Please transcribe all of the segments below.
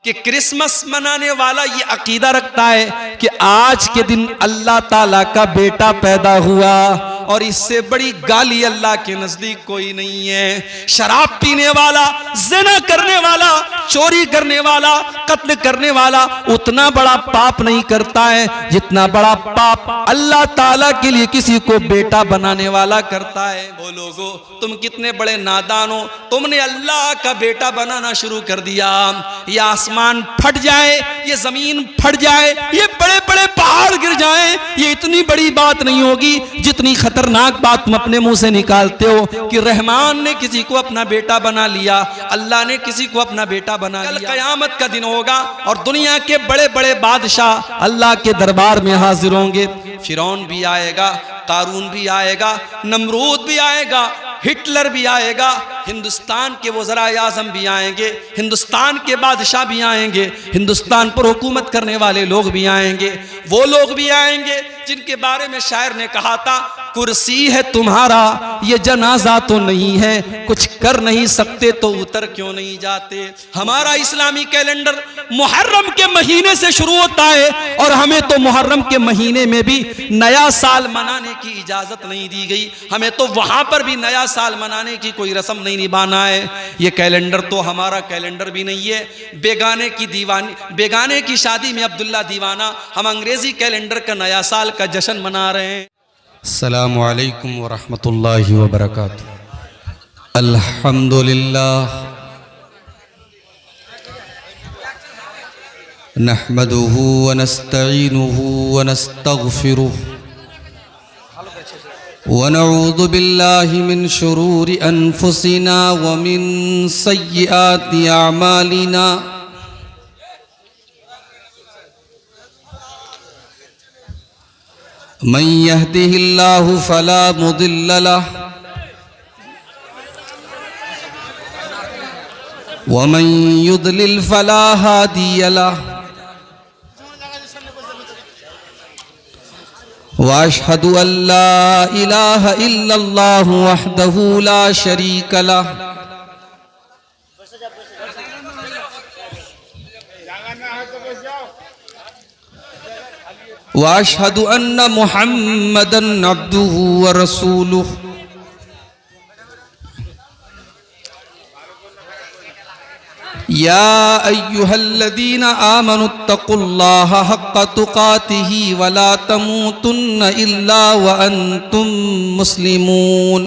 कि क्रिसमस मनाने वाला ये अकीदा रखता है कि आज के दिन अल्लाह ताला का बेटा पैदा हुआ, और इससे बड़ी गाली अल्लाह के नजदीक कोई नहीं है। शराब पीने वाला, ज़िना करने वाला, चोरी करने वाला, कत्ल करने वाला उतना बड़ा पाप नहीं करता है जितना बड़ा पाप अल्लाह ताला के लिए किसी को बेटा बनाने वाला करता है। वो लोगो, तुम कितने बड़े नादान हो, तुमने अल्लाह का बेटा बनाना शुरू कर दिया। ये आसमान फट जाए, ये जमीन फट जाए, ये बड़े बड़े पहाड़ गिर जाएं, ये इतनी बड़ी बात नहीं होगी जितनी खतरनाक बात तुम अपने मुंह से निकालते हो कि रहमान ने किसी को अपना बेटा बना लिया, अल्लाह ने किसी को अपना बेटा बना लिया। कल कयामत का दिन होगा और दुनिया के बड़े बड़े बादशाह अल्लाह के दरबार में हाजिर होंगे। फिरौन भी आएगा, कारून भी आएगा, नमरूद भी आएगा, हिटलर भी आएगा, हिंदुस्तान के वज़राए आज़म भी आएंगे, हिंदुस्तान के बादशाह भी आएंगे, हिंदुस्तान पर हुकूमत करने वाले लोग भी आएंगे। वो लोग भी आएंगे जिनके बारे में शायर ने कहा था, कुर्सी है तुम्हारा ये जनाजा तो नहीं है, कुछ कर नहीं सकते तो उतर क्यों नहीं जाते। हमारा इस्लामी कैलेंडर मुहर्रम के महीने से शुरू होता है और हमें तो मुहर्रम के महीने में भी नया साल मनाने की इजाजत नहीं दी गई, हमें तो वहां पर भी नया साल मनाने की कोई रस्म नहीं निभाना है। ये कैलेंडर तो हमारा कैलेंडर भी नहीं है। बेगाने की शादी में अब्दुल्ला दीवाना, हम अंग्रेजी कैलेंडर का नया साल का जश्न मना रहे हैं। अस्सलामु अलैकुम व रहमतुल्लाहि व बरकातुहू। अल्हम्दुलिल्लाह नहमदुहु व नस्तईनुहु व नस्तगफिरुहु व नऊज़ु बिल्लाहि मिन शुरूरि अनफुसिना व मिन सय्यिआति अअमालिना। मन यहदिहिल्लाहु फला मुदिल्ल लहु व मन युद्लिल फला हादिय लहु। व अशहदु अल्ला इलाहा इल्लल्लाहु वहदहु ला शरीक लहु व अशहदु अन्न मुहम्मदन अब्दुहु व रसूलुहु। या अय्युहल्लज़ीना आमनुत्तकुल्लाहा हक्का तुकातिही व ला तमूतुन्न इल्ला व अंतुम मुस्लिमून।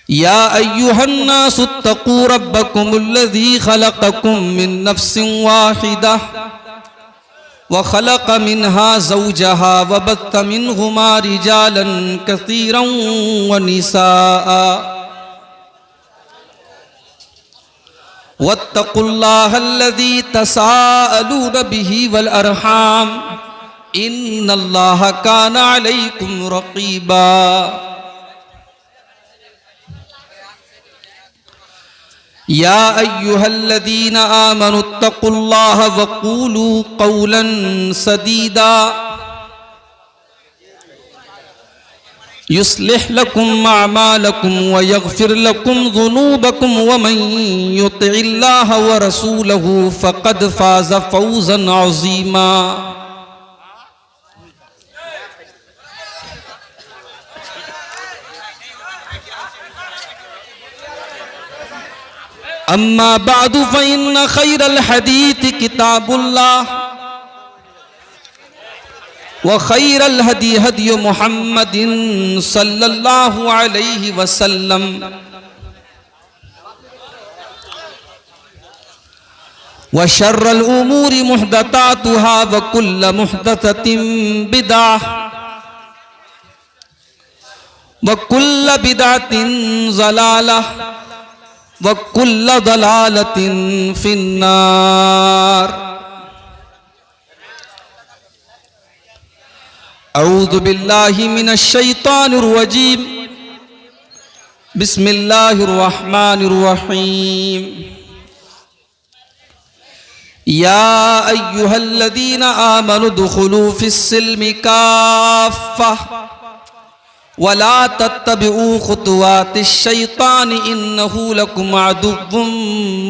या अय्युहन्नासुत्तकू रब्बकुमुल्लज़ी खलक़कुम मिन नफ्सिन वाहिदा व खलक़ मिन्हा ज़ौजहा व बत्थ मिन्हुमा रिजालन कसीरन व निसाआ वत्तकुल्लाहल्लज़ी तसाअलून बिही वल अरहाम इन्नल्लाहा काना अलैकुम रक़ीबा। या अय्युहल्लज़ीना आमनुत्तकुल्लाहा वक़ूलू क़ौलन सदीदा युस्लिह लकुम अअमालकुम व यग़फिर लकुम ज़ुनूबकुम व मन युतिइल्लाह व रसूलहु फ़क़द फ़ाज़ फ़ौज़न अज़ीमा। अम्मा बादु फ़इन्न खैरल हदीथ किताबुल्लाह व खैरल हदी हदी मुहम्मदिन सल्लल्लाहु अलैहि वसल्लम व शर्रल उमूरि मुहदसातुहा व कुल्ल मुहदसतिन बिदअह व कुल्ल बिदअतिन ज़लालह व कुल्ल ज़लालतिन फिन्नार। अऊज़ु बिल्लाहि मिनश शैतानिर रजीम। बिस्मिल्लाहिर रहमानिर रहीम। या अय्युहल्लज़ीना आमनु दुखुलू फिस्सिल्मि काफ़्फ़ा वला तत्तबिउ खुतुवातिश शैतान इन्नहु लकुम अदुव्वुम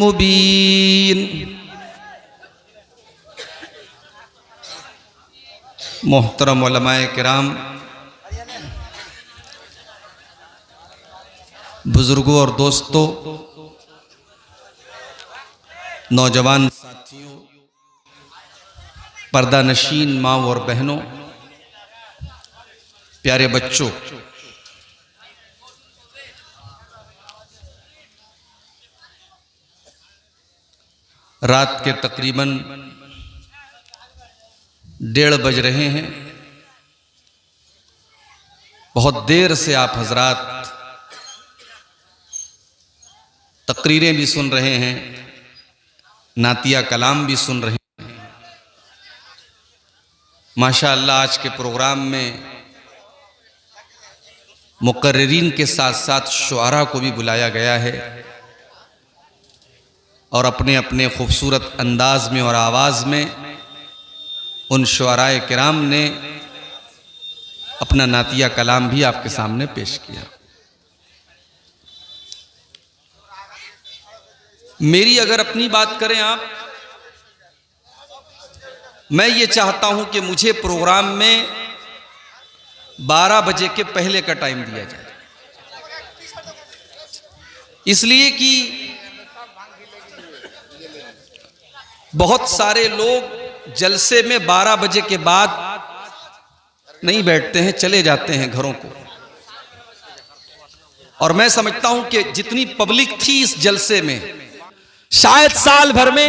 मुबीन। मोहतरम उलमाए किराम, बुजुर्गों और दोस्तों, नौजवान साथियों, पर्दा नशीन माँ और बहनों, प्यारे बच्चों, रात के तकरीबन 1:30 बज रहे हैं। बहुत देर से आप हजरात तकरीरें भी सुन रहे हैं, नातिया कलाम भी सुन रहे हैं। माशाअल्लाह आज के प्रोग्राम में मुकर्रिरीन के साथ साथ शुआरा को भी बुलाया गया है और अपने अपने खूबसूरत अंदाज में और आवाज़ में उन शुआराए किराम ने अपना नातिया कलाम भी आपके सामने पेश किया। मेरी अगर अपनी बात करें आप, मैं ये चाहता हूं कि मुझे प्रोग्राम में 12 बजे के पहले का टाइम दिया जाए, इसलिए कि बहुत सारे लोग जलसे में 12 बजे के बाद नहीं बैठते हैं, चले जाते हैं घरों को। और मैं समझता हूं कि जितनी पब्लिक थी इस जलसे में, शायद साल भर में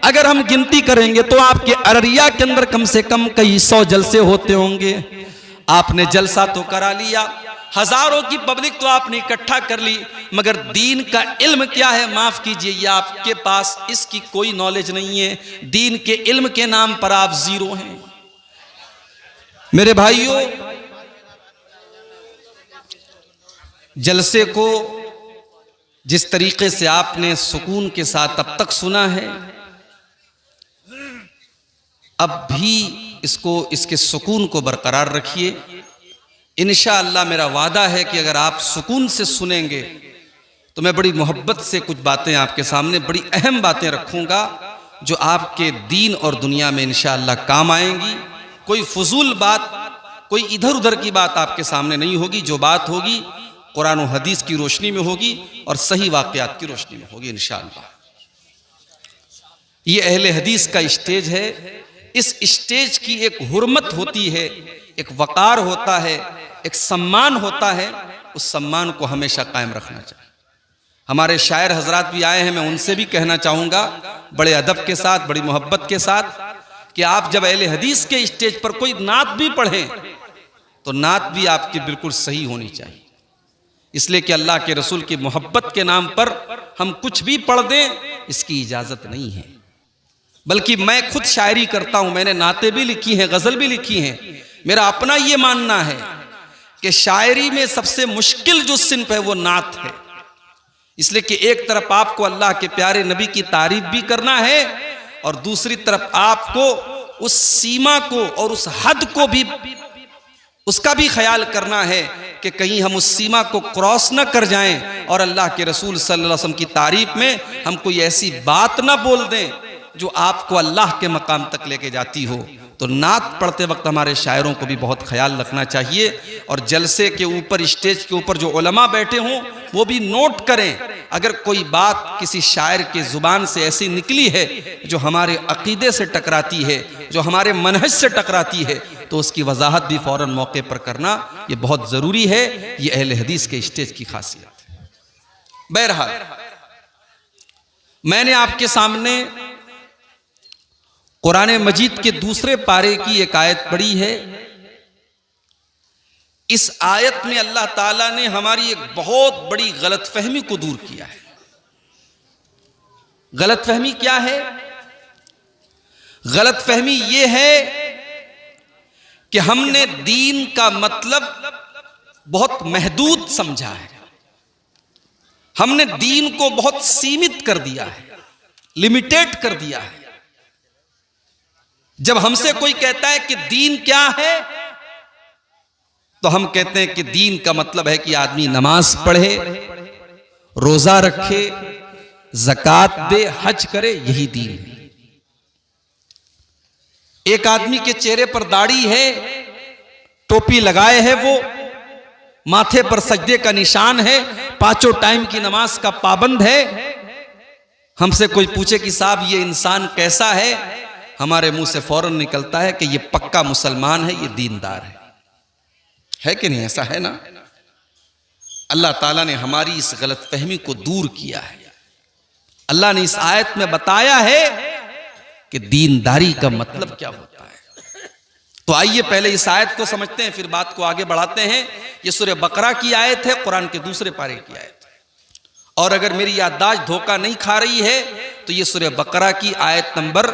अगर हम गिनती करेंगे तो आपके अररिया के अंदर कम से कम कई 100 जलसे होते होंगे। आपने जलसा तो करा लिया, हजारों की पब्लिक तो आपने इकट्ठा कर ली, मगर दीन का इल्म क्या है, माफ कीजिए, ये आपके पास इसकी कोई नॉलेज नहीं है। दीन के इल्म के नाम पर आप जीरो हैं। मेरे भाइयों, जलसे को जिस तरीके से आपने सुकून के साथ अब तक सुना है, अब भी इसके सुकून को बरकरार रखिए। इंशाअल्लाह मेरा वादा है कि अगर आप सुकून से सुनेंगे तो मैं बड़ी मोहब्बत से कुछ बातें आपके सामने, बड़ी अहम बातें रखूंगा जो आपके दीन और दुनिया में इंशाअल्लाह काम आएंगी। कोई फजूल बात, कोई इधर उधर की बात आपके सामने नहीं होगी। जो बात होगी कुरान और हदीस की रोशनी में होगी और सही वाक़यात की रोशनी में होगी इंशाअल्लाह। ये अहले हदीस का स्टेज है। इस स्टेज की एक हुर्मत होती है, एक वक़ार होता है, एक सम्मान होता है। उस सम्मान को हमेशा कायम रखना चाहिए। हमारे शायर हजरात भी आए हैं, मैं उनसे भी कहना चाहूँगा बड़े अदब के साथ, बड़ी मोहब्बत के साथ, कि आप जब अहले हदीस के स्टेज पर कोई नात भी पढ़ें तो नात भी आपकी बिल्कुल सही होनी चाहिए। इसलिए कि अल्लाह के रसूल की मोहब्बत के नाम पर हम कुछ भी पढ़ दें, इसकी इजाज़त नहीं है। बल्कि मैं खुद शायरी करता हूँ, मैंने नाते भी लिखी हैं, गज़ल भी लिखी हैं। मेरा अपना ये मानना है कि शायरी में सबसे मुश्किल जो सिन्फ है वो नात है। इसलिए कि एक तरफ आपको अल्लाह के प्यारे नबी की तारीफ भी करना है और दूसरी तरफ आपको उस सीमा को और उस हद को भी, उसका भी ख्याल करना है कि कहीं हम उस सीमा को क्रॉस न कर जाएं और अल्लाह के रसूल सल्लल्लाहु अलैहि वसल्लम की तारीफ में हम कोई ऐसी बात ना बोल दें जो आपको अल्लाह के मकाम तक लेके जाती हो। तो नात पढ़ते वक्त हमारे शायरों को भी बहुत ख्याल रखना चाहिए। और जलसे के ऊपर, स्टेज के ऊपर जो उलमा बैठे हों वो भी नोट करें, अगर कोई बात किसी शायर के ज़ुबान से ऐसी निकली है जो हमारे अकीदे से टकराती है, जो हमारे मनहज से टकराती है, तो उसकी वजाहत भी फ़ौरन मौके पर करना ये बहुत ज़रूरी है। ये अहले हदीस के स्टेज की खासियत है। बहरहाल, मैंने आपके सामने कुरान मजीद के दूसरे पारे की एक आयत पढ़ी है। इस आयत में अल्लाह ताला ने हमारी एक बहुत बड़ी गलतफहमी को दूर किया है। गलतफहमी क्या है? गलतफहमी यह है कि हमने दीन का मतलब बहुत महदूद समझा है। हमने दीन को बहुत सीमित कर दिया है, लिमिटेड कर दिया है। जब हमसे कोई कहता है कि दीन क्या है, तो हम कहते हैं कि दीन का मतलब है कि आदमी नमाज पढ़े, रोजा रखे, ज़कात दे, हज करे, यही दीन है। एक आदमी के चेहरे पर दाढ़ी है, टोपी लगाए है, वो माथे पर सजदे का निशान है, 5 टाइम की नमाज का पाबंद है। हमसे कोई पूछे कि साहब ये इंसान कैसा है, हमारे मुंह से फौरन निकलता है कि ये पक्का मुसलमान है, ये दीनदार है कि नहीं? ऐसा है ना? अल्लाह ताला ने हमारी इस गलतफहमी को दूर किया है। अल्लाह ने इस आयत में बताया है कि दीनदारी का मतलब क्या होता है। तो आइए पहले इस आयत को समझते हैं, फिर बात को आगे बढ़ाते हैं। यह सूरह बकरा की आयत है, कुरान के दूसरे पारे की आयत है। और अगर मेरी याददाश्त धोखा नहीं खा रही है तो यह सूरह बकरा की आयत नंबर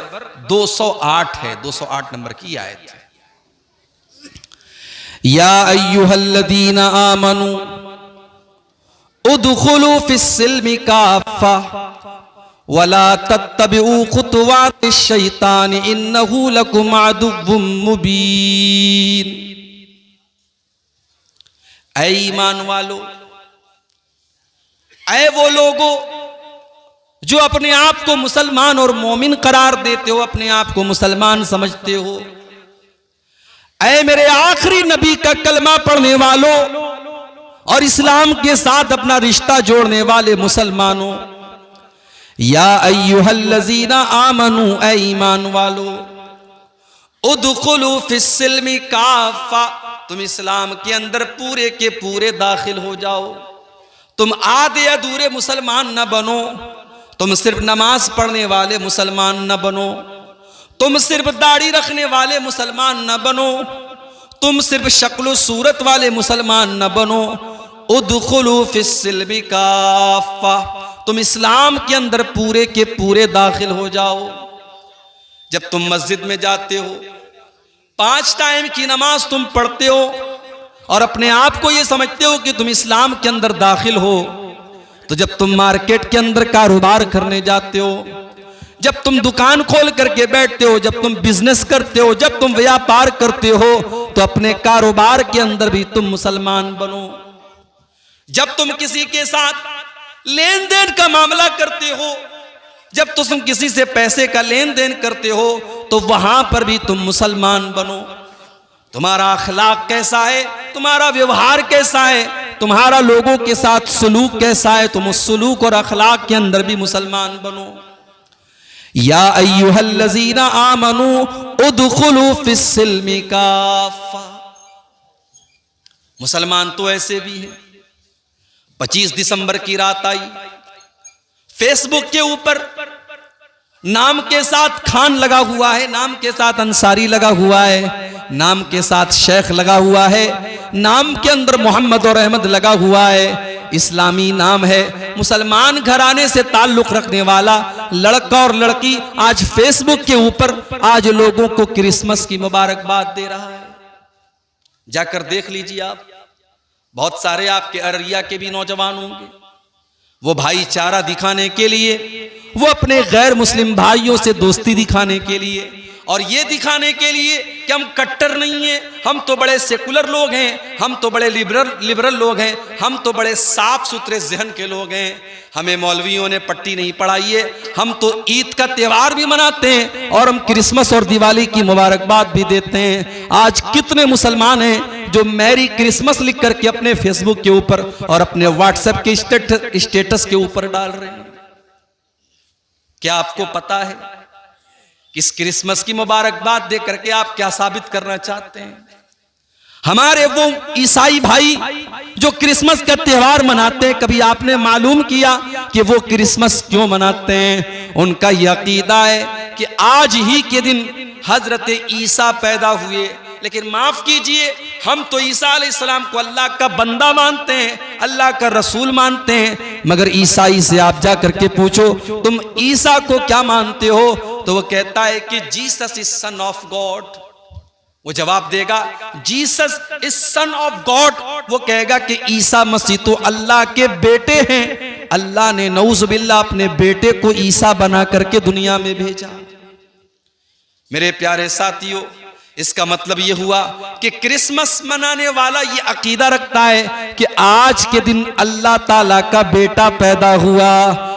208 है, 208 नंबर की आयत है। या अय्युहल्लदीना आमनू उदखुलू फिस्सिल्मि काफ़ा वला तत्तबिऊ खुतवातिश शैतान इन्नहु लकुम अदुव्वुम मुबीन। ऐ ईमान वालो, ऐ वो लोगो जो अपने आप को मुसलमान और मोमिन करार देते हो, अपने आप को मुसलमान समझते हो, ऐ मेरे आखिरी नबी का कलमा पढ़ने वालों और इस्लाम के साथ अपना रिश्ता जोड़ने वाले मुसलमानों, या अय्युहल्लज़ीना आमनू, ऐ ईमान वालो, उदखुलू फिस्सिल्मि काफ़ा, तुम इस्लाम के अंदर पूरे के पूरे दाखिल हो जाओ। तुम आधे अधूरे मुसलमान न बनो, तुम सिर्फ नमाज पढ़ने वाले मुसलमान न बनो, तुम सिर्फ दाढ़ी रखने वाले मुसलमान न बनो, तुम सिर्फ शक्ल सूरत वाले मुसलमान न बनो। उदखुलू फिस्सिल्मि काफ़ा, तुम इस्लाम के अंदर पूरे के पूरे दाखिल हो जाओ। जब तुम मस्जिद में जाते हो, 5 टाइम की नमाज तुम पढ़ते हो और अपने आप को यह समझते हो कि तुम इस्लाम के अंदर दाखिल हो, तो जब तुम मार्केट के अंदर कारोबार करने जाते हो, जब तुम दुकान खोल करके बैठते हो, जब तुम बिजनेस करते हो, जब तुम व्यापार करते हो, तो अपने कारोबार के अंदर भी तुम मुसलमान बनो। जब तुम किसी के साथ लेन देन का मामला करते हो, जब तुम किसी से पैसे का लेन देन करते हो, तो वहां पर भी तुम मुसलमान बनो। तुम्हारा अखलाक कैसा है, तुम्हारा व्यवहार कैसा है, तुम्हारा लोगों के साथ सलूक कैसा है, तुम उस सलूक और अखलाक के अंदर भी मुसलमान बनो। या अय्युहल्लज़ीना आमनू उदखुलू फिस्सिल्मि काफ़ा। मुसलमान तो ऐसे भी हैं। 25 दिसंबर की रात आई, फेसबुक के ऊपर नाम के साथ खान लगा हुआ है, नाम के साथ अंसारी लगा हुआ है, नाम के साथ शेख लगा हुआ है, नाम के अंदर मोहम्मद और अहमद लगा हुआ है, इस्लामी नाम है, मुसलमान घराने से ताल्लुक रखने वाला लड़का और लड़की आज फेसबुक के ऊपर आज लोगों को क्रिसमस की मुबारकबाद दे रहा है। जाकर देख लीजिए आप, बहुत सारे आपके अररिया के भी नौजवान होंगे, वो भाईचारा दिखाने के लिए, वो अपने गैर मुस्लिम भाइयों से दोस्ती दिखाने के लिए और ये दिखाने के लिए कि हम कट्टर नहीं हैं, हम तो बड़े सेकुलर लोग हैं, हम तो बड़े लिबरल लोग हैं, हम तो बड़े साफ सुथरे जहन के लोग हैं, हमें मौलवियों ने पट्टी नहीं पढ़ाई है, हम तो ईद का त्यौहार भी मनाते हैं और हम क्रिसमस और दिवाली की मुबारकबाद भी देते हैं। आज कितने मुसलमान हैं जो मैरी क्रिसमस लिख करके अपने फेसबुक के ऊपर और अपने व्हाट्सएप के स्टेटस के ऊपर डाल रहे हैं। क्या आपको पता है कि इस क्रिसमस की मुबारकबाद दे करके आप क्या साबित करना चाहते हैं? हमारे वो ईसाई भाई जो क्रिसमस का त्यौहार मनाते हैं, कभी आपने मालूम किया कि वो क्रिसमस क्यों मनाते हैं? उनका यह अकीदा है कि आज ही के दिन हजरत ईसा पैदा हुए, लेकिन माफ कीजिए, हम तो ईसा अलैहिस्सलाम को अल्लाह का बंदा मानते हैं, अल्लाह का रसूल मानते हैं, मगर ईसाई से आप जा करके पूछो तुम ईसा को क्या मानते हो, तो वो कहता है कि Jesus is son of God. वो जवाब देगा Jesus is son of God, वो कहेगा कि ईसा मसीह तो अल्लाह के बेटे हैं, अल्लाह ने नऊजुबिल्लाह अपने बेटे को ईसा बना करके दुनिया में भेजा। मेरे प्यारे साथियों, इसका मतलब ये हुआ कि क्रिसमस मनाने वाला ये अकीदा रखता है कि आज के दिन अल्लाह ताला का बेटा पैदा हुआ,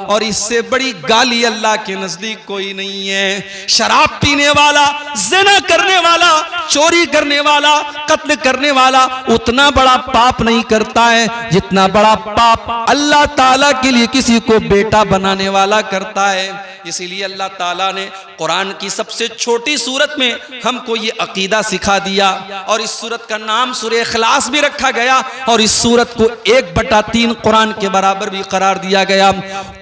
और इससे बड़ी गाली अल्लाह के नजदीक कोई नहीं है। शराब पीने वाला, ज़िना करने वाला, चोरी करने वाला, कत्ल करने वाला उतना बड़ा पाप नहीं करता है जितना बड़ा पाप अल्लाह ताला के लिए किसी को बेटा बनाने वाला करता है। इसीलिए अल्लाह ताला ने कुरान की सबसे छोटी सूरत में हमको ये अकीदा सिखा दिया, और इस सूरत का नाम सूरह इखलास भी रखा गया, और इस सूरत को 1/3 कुरान के बराबर भी करार दिया गया।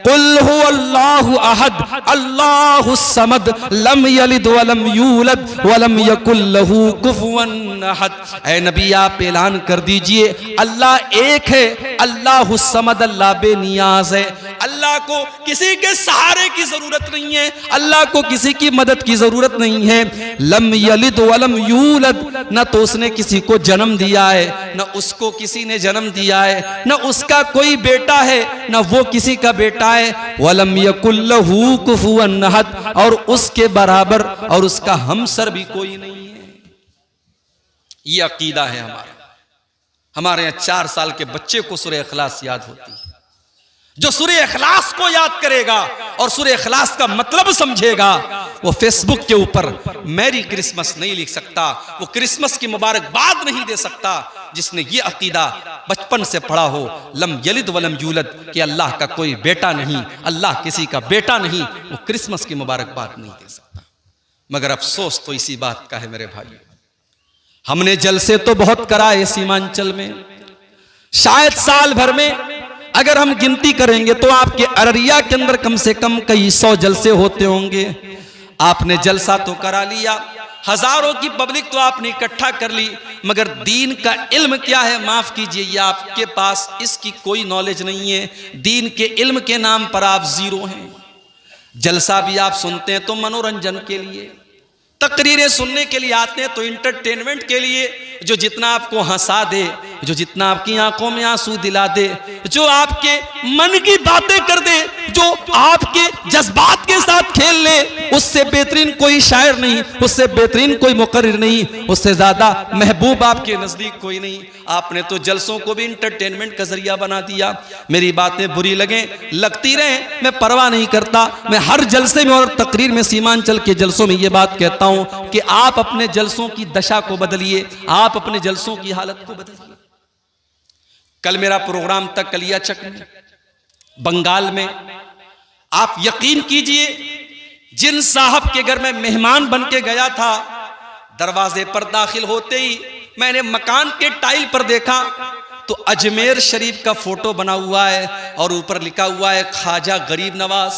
कुल हुवल्लाहु अहद अल्लाहुस समद लम यलिद वलम यूलद वलम यकुल लहू कुफुवन अहद। ऐ नबी आप ऐलान कर दीजिए अल्लाह एक है, अल्लाहुस समद, अल्लाह बेनियाज है, अल्लाह को किसी के सहारे की जरूरत नहीं है, अल्लाह को किसी की मदद की जरूरत नहीं है। लम यलिद वलम यूलद, न तो उसने किसी को जन्म दिया है, न उसको किसी ने जन्म दिया है, न उसका कोई बेटा है, न वो किसी का बेटा है। वलम यकुल लहू कुफुवन अहद, और उसके बराबर और उसका हमसर भी कोई नहीं है। ये अकीदा है हमारा। हमारे यहाँ 4 साल के बच्चे को सूरह इखलास याद होती है। जो सूरह इखलास को याद करेगा और सूरह इखलास का मतलब समझेगा, वो फेसबुक के ऊपर मैरी क्रिसमस नहीं लिख सकता, वो क्रिसमस की मुबारकबाद नहीं दे सकता जिसने ये अकीदा बचपन से पढ़ा हो, लम यलिद वलम यूलद, कि अल्लाह का कोई बेटा नहीं, अल्लाह किसी का बेटा नहीं, वो क्रिसमस की मुबारकबाद नहीं दे सकता। मगर अफसोस तो इसी बात का है मेरे भाई, हमने जलसे तो बहुत कराए सीमांचल में, शायद साल भर में अगर हम गिनती करेंगे तो आपके अररिया के अंदर कम से कम कई 100 जलसे होते होंगे। आपने जलसा तो करा लिया, हजारों की पब्लिक तो आपने इकट्ठा कर ली, मगर दीन का इल्म क्या है, माफ कीजिए, ये आपके पास इसकी कोई नॉलेज नहीं है। दीन के इल्म के नाम पर आप जीरो हैं। जलसा भी आप सुनते हैं तो मनोरंजन के लिए, तकरीरें सुनने के लिए आते हैं तो इंटरटेनमेंट के लिए, जो जितना आपको हंसा दे, जो जितना आपकी आंखों में आंसू दिला दे, जो आपके मन की बातें कर दे, जो आपके जज्बात के साथ खेल ले, उससे बेहतरीन कोई शायर नहीं, उससे बेहतरीन कोई मुकर्रिर नहीं, उससे ज्यादा महबूब आपके नजदीक कोई नहीं। आपने तो जलसों को भी इंटरटेनमेंट का जरिया बना दिया। मेरी बातें बुरी लगे, लगती रहे, मैं परवाह नहीं करता। मैं हर जलसे में और तकरीर में, सीमांचल के जलसों में ये बात कहता हूं कि आप अपने जलसों की दशा को बदलिए, आप अपने जलसों की हालत को बदलिए। कल मेरा प्रोग्राम था कलियाचक में, बंगाल में। आप यकीन कीजिए, जिन साहब के घर में मेहमान बन के गया था, दरवाजे पर दाखिल होते ही मैंने मकान के टाइल पर देखा तो अजमेर शरीफ का फोटो बना हुआ है और ऊपर लिखा हुआ है ख्वाजा गरीब नवाज।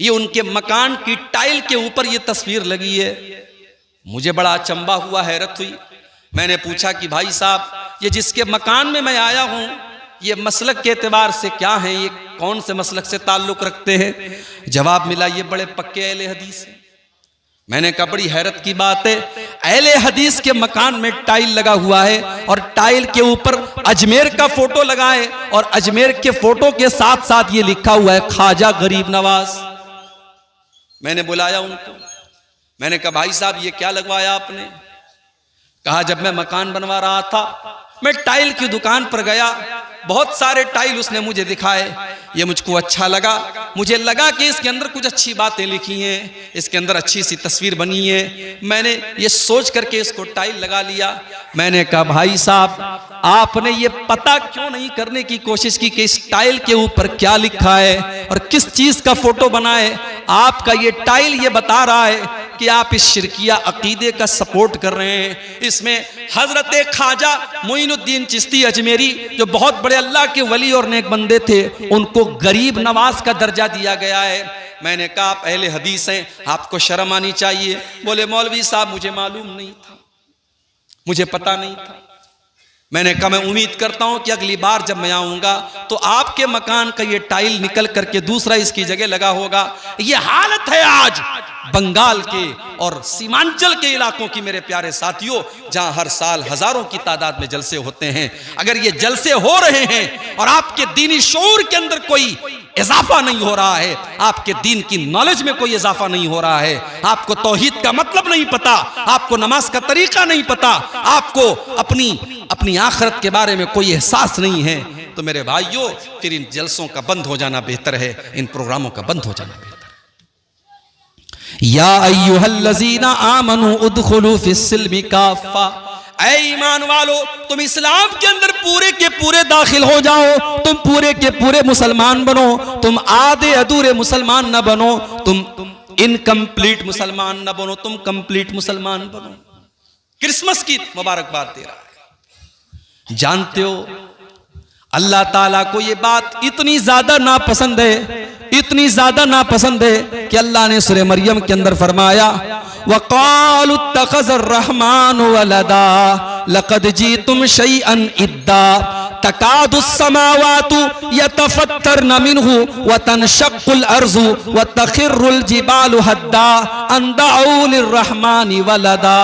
ये उनके मकान की टाइल के ऊपर ये तस्वीर लगी है। मुझे बड़ा अचंबा हुआ, हैरत हुई। मैंने पूछा कि भाई साहब, ये जिसके मकान में मैं आया हूं, ये मसलक के एतबार से क्या है, ये कौन से मसलक से ताल्लुक रखते हैं? जवाब मिला, ये बड़े पक्के अहले हदीस हैं। मैंने कहा बड़ी हैरत की बात है, अहले हदीस के मकान में टाइल लगा हुआ है और टाइल के ऊपर अजमेर का फोटो लगा है, और अजमेर के फोटो के साथ साथ ये लिखा हुआ है ख्वाजा गरीब नवाज। मैंने बुलाया उनको, मैंने कहा भाई साहब ये क्या लगवाया आपने? कहा जब मैं मकान बनवा रहा था, मैं टाइल की दुकान पर गया, बहुत सारे टाइल उसने मुझे दिखाए, ये मुझको अच्छा लगा। मुझे लगा कि इसके अंदर कुछ अच्छी बातें लिखी हैं, इसके अंदर अच्छी सी तस्वीर बनी है। मैंने ये सोच करके इसको टाइल लगा लिया। मैंने कहा भाई साहब, आपने ये पता क्यों नहीं करने की कोशिश की कि इस टाइल के ऊपर क्या लिखा है और किस चीज का फोटो बना है? आपका ये टाइल ये बता रहा है कि आप इस शिरकिया अकीदे का सपोर्ट कर रहे हैं। इसमें हजरत ख्वाजा मोइनुद्दीन चिश्ती अजमेरी, जो बहुत बड़े अल्लाह के वली और नेक बंदे थे, उनको गरीब नवाज का दर्जा दिया गया है। मैंने कहा आप अहले हदीस हैं, आपको शर्म आनी चाहिए। बोले मौलवी साहब मुझे मालूम नहीं था, मुझे पता नहीं था। मैंने कहा मैं उम्मीद करता हूं कि अगली बार जब मैं आऊंगा तो आपके मकान का ये टाइल निकल करके दूसरा इसकी जगह लगा होगा। ये हालत है आज बंगाल के और सीमांचल के इलाकों की मेरे प्यारे साथियों, जहां हर साल हजारों की तादाद में जलसे होते हैं। अगर ये जलसे हो रहे हैं और आपके दीनी शऊर के अंदर कोई इजाफा नहीं हो रहा है, आपके दीन की नॉलेज में कोई इजाफा नहीं हो रहा है, आपको तौहीद का मतलब नहीं पता, आपको नमाज का तरीका नहीं पता, आपको अपनी आखिरत के बारे में कोई एहसास नहीं है, तो मेरे भाइयों फिर इन जलसों का बंद हो जाना बेहतर है, इन प्रोग्रामों का बंद हो जाना बेहतर है। या अय्युहल्लज़ीना आमनू उदखुलू फिस्सिल्मि काफ़ा, ऐ ईमान वालो तुम इस्लाम के अंदर पूरे के पूरे दाखिल हो जाओ, तुम पूरे के पूरे मुसलमान बनो, तुम आधे अधूरे मुसलमान न बनो, तुम इनकम्प्लीट मुसलमान न बनो, तुम कंप्लीट मुसलमान बनो। क्रिसमस की मुबारकबाद दे रहा है। जानते हो अल्लाह ताला को ये बात इतनी ज्यादा नापसंद है, इतनी ज्यादा नापसंद है कि अल्लाह ने सूरह मरियम के अंदर फरमाया वक़ालु इत्तख़ज़र रहमानु वलदा लक़द जीतुम शैअन इद्दा तकादुस समावातु यतफ़त्तरन मिन्हु व तनशक़्क़ुल अर्ज़ु व तख़िर्रुल जिबालु हद्दा अन दअू लिर्रहमानि वलदा।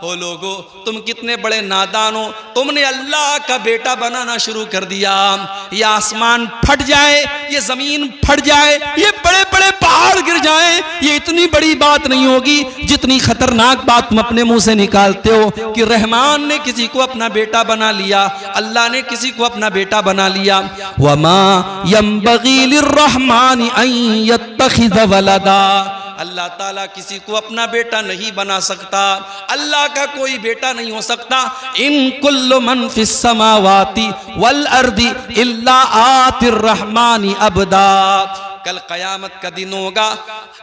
ओ लोगो तुम कितने बड़े नादान हो, तुमने अल्लाह का बेटा बनाना शुरू कर दिया। ये आसमान फट जाए, ये जमीन फट जाए, ये बड़े बड़े पहाड़ गिर जाए, ये इतनी बड़ी बात नहीं होगी जितनी खतरनाक बात तुम अपने मुंह से निकालते हो कि रहमान ने किसी को अपना बेटा बना लिया, अल्लाह ने किसी को अपना बेटा बना लिया। वमा यंबगी लिर्रहमानि अन यत्तखिज़ वलदा, अल्लाह ताला किसी को अपना बेटा नहीं बना सकता, अल्लाह का कोई बेटा नहीं हो सकता। इन कुल्लु मन फिस समावाति वल अर्दी इल्ला आतिर रहमानी अबदा। कल कयामत का दिन होगा,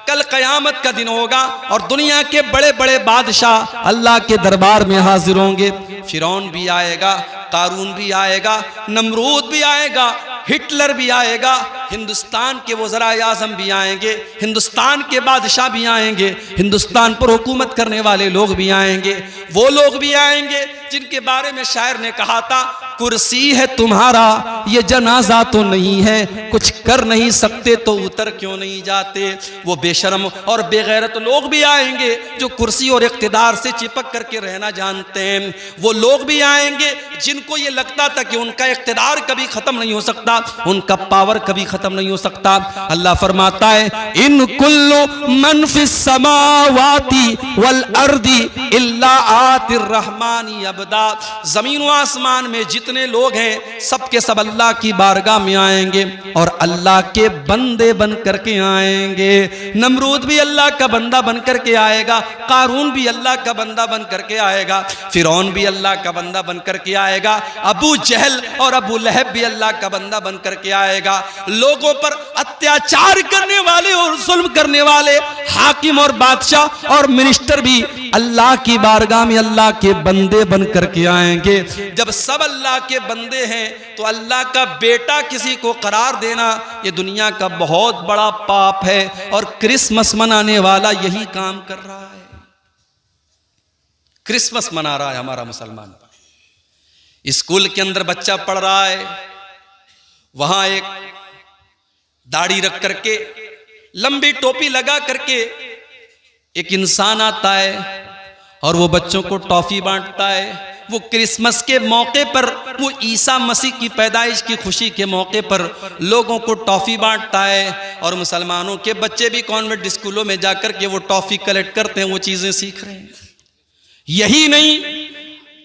कल कयामत का दिन होगा और दुनिया के बड़े बड़े बादशाह अल्लाह के दरबार में हाजिर होंगे। फिरौन भी आएगा, कारून भी आएगा, नमरूद भी आएगा, हिटलर भी आएगा, हिंदुस्तान के वज़राए आज़म भी आएंगे, हिंदुस्तान के बादशाह भी आएंगे, हिंदुस्तान पर हुकूमत करने वाले लोग भी आएंगे, वो लोग भी आएंगे जिनके बारे में शायर ने कहा था कुर्सी है तुम्हारा ये जनाजा तो नहीं है, कुछ कर नहीं सकते तो उतर क्यों नहीं जाते। वो बेशर्म और बेगैरत लोग भी आएंगे जो कुर्सी और इख्तिदार से चिपक करके रहना जानते हैं। वो लोग भी आएंगे जिनको ये लगता था कि उनका इख्तिदार कभी खत्म नहीं हो सकता, उनका पावर कभी खत्म नहीं हो सकता। अल्लाह फरमाता है इन कुल्लु मन फिस समावाति वल अर्दी इल्ला आतिर रहमानी अबदा। जमीन व आसमान में जितने लोग हैं सब के सब अल्लाह की बारगाह में आएंगे और अल्लाह के बंदे बन करके आएंगे। नमरूद भी अल्लाह का बंदा बन करके आएगा, कारून भी अल्लाह का बंदा बन करके आएगा, फिरौन भी अल्लाह का बंदा बन करके आएगा, अबू जहल और अबू लहब भी अल्लाह का बंदा बन करके आएगा। लोगों पर अत्याचार करने वाले और जुल्म करने वाले हाकिम और बादशाह और मिनिस्टर भी अल्लाह की बारगाह में अल्लाह के बंदे बन करके आएंगे। जब सब अल्लाह के बंदे हैं तो अल्लाह का बेटा किसी को करार देना ये दुनिया का बहुत बड़ा पाप है और क्रिसमस मनाने वाला यही काम कर रहा है। क्रिसमस मना रहा है हमारा मुसलमान। स्कूल के अंदर बच्चा पढ़ रहा है, वहां एक दाढ़ी रख करके लंबी टोपी लगा करके एक इंसान आता है और वो बच्चों को टॉफी बांटता है। वो क्रिसमस के मौके पर, वो ईसा मसीह की पैदाइश की खुशी के मौके पर लोगों को टॉफी बांटता है और मुसलमानों के बच्चे भी कॉन्वेंट स्कूलों में जाकर के वो टॉफी कलेक्ट करते हैं, वो चीजें सीख रहे हैं। यही नहीं,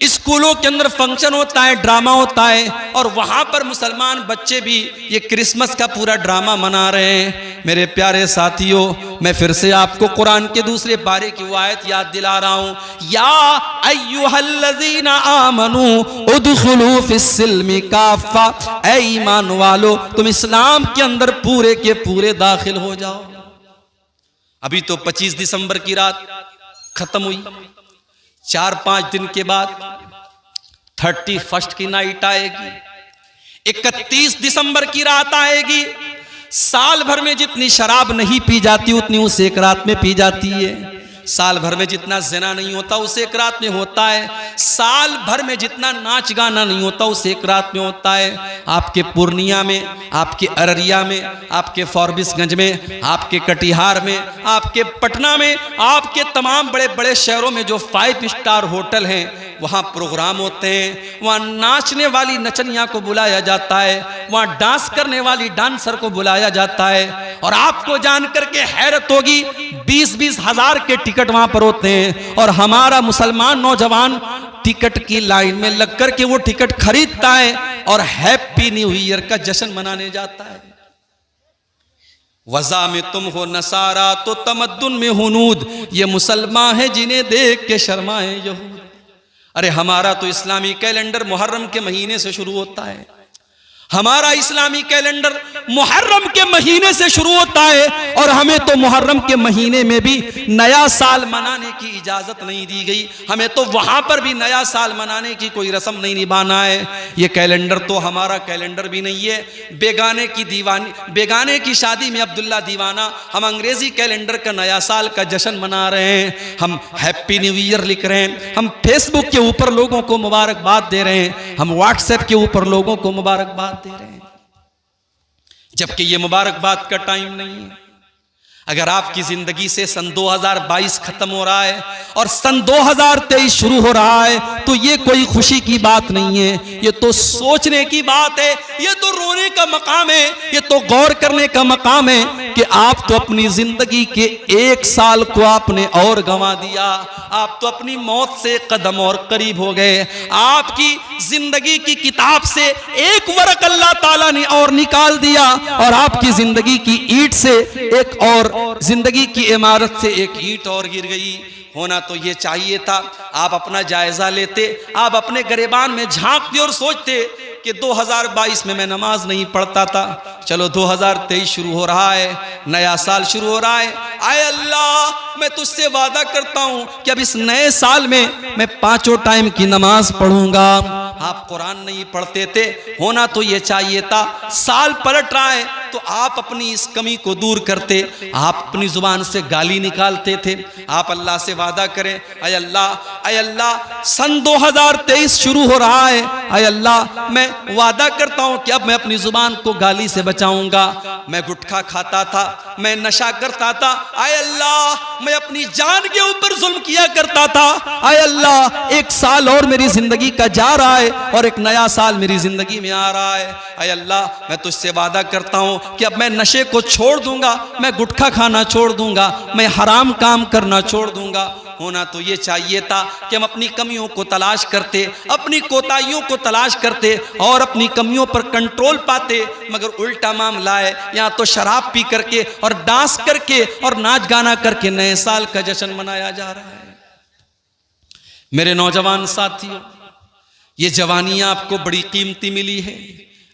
स्कूलों के अंदर फंक्शन होता है, ड्रामा होता है और वहां पर मुसलमान बच्चे भी ये क्रिसमस का पूरा ड्रामा मना रहे हैं। मेरे प्यारे साथियों, मैं फिर से आपको कुरान के दूसरे पारे की वो आयत याद दिला रहा हूं, या अय्युहल्लज़ीना आमनू उदखुलू फिस्सिल्मि काफ़ा। ऐ ईमान वालो तुम इस्लाम के अंदर पूरे के पूरे दाखिल हो जाओ। अभी तो 25 दिसंबर की रात खत्म हुई, 4-5 दिन के बाद 31 की नाइट आएगी, 31 दिसंबर की रात आएगी। साल भर में जितनी शराब नहीं पी जाती उतनी उस एक रात में पी जाती है। साल भर में जितना ज़िना नहीं होता उस एक रात में होता है। साल भर में जितना नाच गाना नहीं होता उस एक रात में होता है। आपके पूर्णिया में, आपके अररिया में, आपके फॉरबिसगंज में, आपके कटिहार में, आपके पटना में, आपके तमाम बड़े बड़े शहरों में जो 5 स्टार होटल हैं वहाँ प्रोग्राम होते हैं, वहाँ नाचने वाली नचनिया को बुलाया जाता है, वहाँ डांस करने वाली डांसर को बुलाया जाता है। और आपको जान करके हैरत होगी 20-20 हजार के टिकट वहाँ पर होते हैं और हमारा मुसलमान नौजवान टिकट की लाइन में लग करके वो टिकट खरीदता है और हैप्पी न्यू ईयर का जश्न मनाने जाता है। वज़ा में तुम हो नसारा तो तमद्दुन में हुनूद, ये मुसलमान है जिन्हें देख के शर्माए यहूद। अरे हमारा तो इस्लामी कैलेंडर मुहर्रम के महीने से शुरू होता है, हमारा इस्लामी कैलेंडर मुहर्रम के महीने से शुरू होता है और हमें तो मुहर्रम के महीने में भी नया साल मनाने की इजाजत नहीं दी गई, हमें तो वहां पर भी नया साल मनाने की कोई रस्म नहीं निभाना है। ये कैलेंडर तो हमारा कैलेंडर भी नहीं है, बेगाने की शादी में अब्दुल्ला दीवाना, हम अंग्रेजी कैलेंडर का नया साल का जश्न मना रहे हैं, हम हैप्पी न्यू ईयर लिख रहे हैं, हम फेसबुक के ऊपर लोगों को मुबारकबाद दे रहे हैं, हम व्हाट्सएप के ऊपर लोगों को मुबारकबाद दे रहे हैं, जबकि ये मुबारकबाद का टाइम नहीं है। अगर आपकी जिंदगी से सन 2022 खत्म हो रहा है और सन 2023 शुरू हो रहा है तो ये कोई खुशी की बात नहीं है, ये तो सोचने की बात है, ये तो रोने का मकाम है, ये तो गौर करने का मकाम है कि आप तो अपनी जिंदगी के 1 साल को आपने और गंवा दिया, आप तो अपनी मौत से कदम और करीब हो गए, आपकी जिंदगी की किताब से एक वर्क अल्लाह ताला ने और निकाल दिया और आपकी जिंदगी की ईंट से एक और जिंदगी की इमारत से एक ईंट और गिर गई। होना तो ये चाहिए था आप अपना जायजा लेते, आप अपने गिरेबान में झांकते और सोचते कि 2022 में मैं नमाज नहीं पढ़ता था, चलो 2023 शुरू हो रहा है, नया साल शुरू हो रहा है, आए अल्लाह मैं तुझसे वादा करता हूं कि अब इस नए साल में मैं 5 टाइम की नमाज पढ़ूंगा। आप कुरान नहीं पढ़ते थे, होना तो ये चाहिए था साल पलट रहा है तो आप अपनी इस कमी को दूर करते, आप अपनी जुबान से गाली निकालते थे, आप अल्लाह से वादा करें, अय अल्लाह सन 2023 शुरू हो रहा है, अय अल्लाह मैं वादा करता हूं कि अब मैं अपनी जुबान को गाली से बचाऊंगा, मैं गुटखा खाता था, मैं नशा करता था, अय अल्लाह मैं अपनी जान के ऊपर जुल्म किया करता था, अय अल्लाह 1 साल और मेरी जिंदगी का जा रहा है और एक नया साल मेरी जिंदगी में आ रहा है, अय अल्लाह मैं तुझसे वादा करता हूं कि अब मैं नशे को छोड़ दूंगा, मैं गुटखा खाना छोड़ दूंगा, मैं हराम काम करना छोड़ दूंगा। होना तो ये चाहिए था कि हम अपनी कमियों को तलाश करते, अपनी कोताहियों को तलाश करते और अपनी कमियों पर कंट्रोल पाते, मगर उल्टा मामला है, यहाँ तो शराब पी करके और डांस करके और नाच गाना करके नए साल का जश्न मनाया जा रहा है। मेरे नौजवान साथियों, ये जवानी आपको बड़ी कीमती मिली है,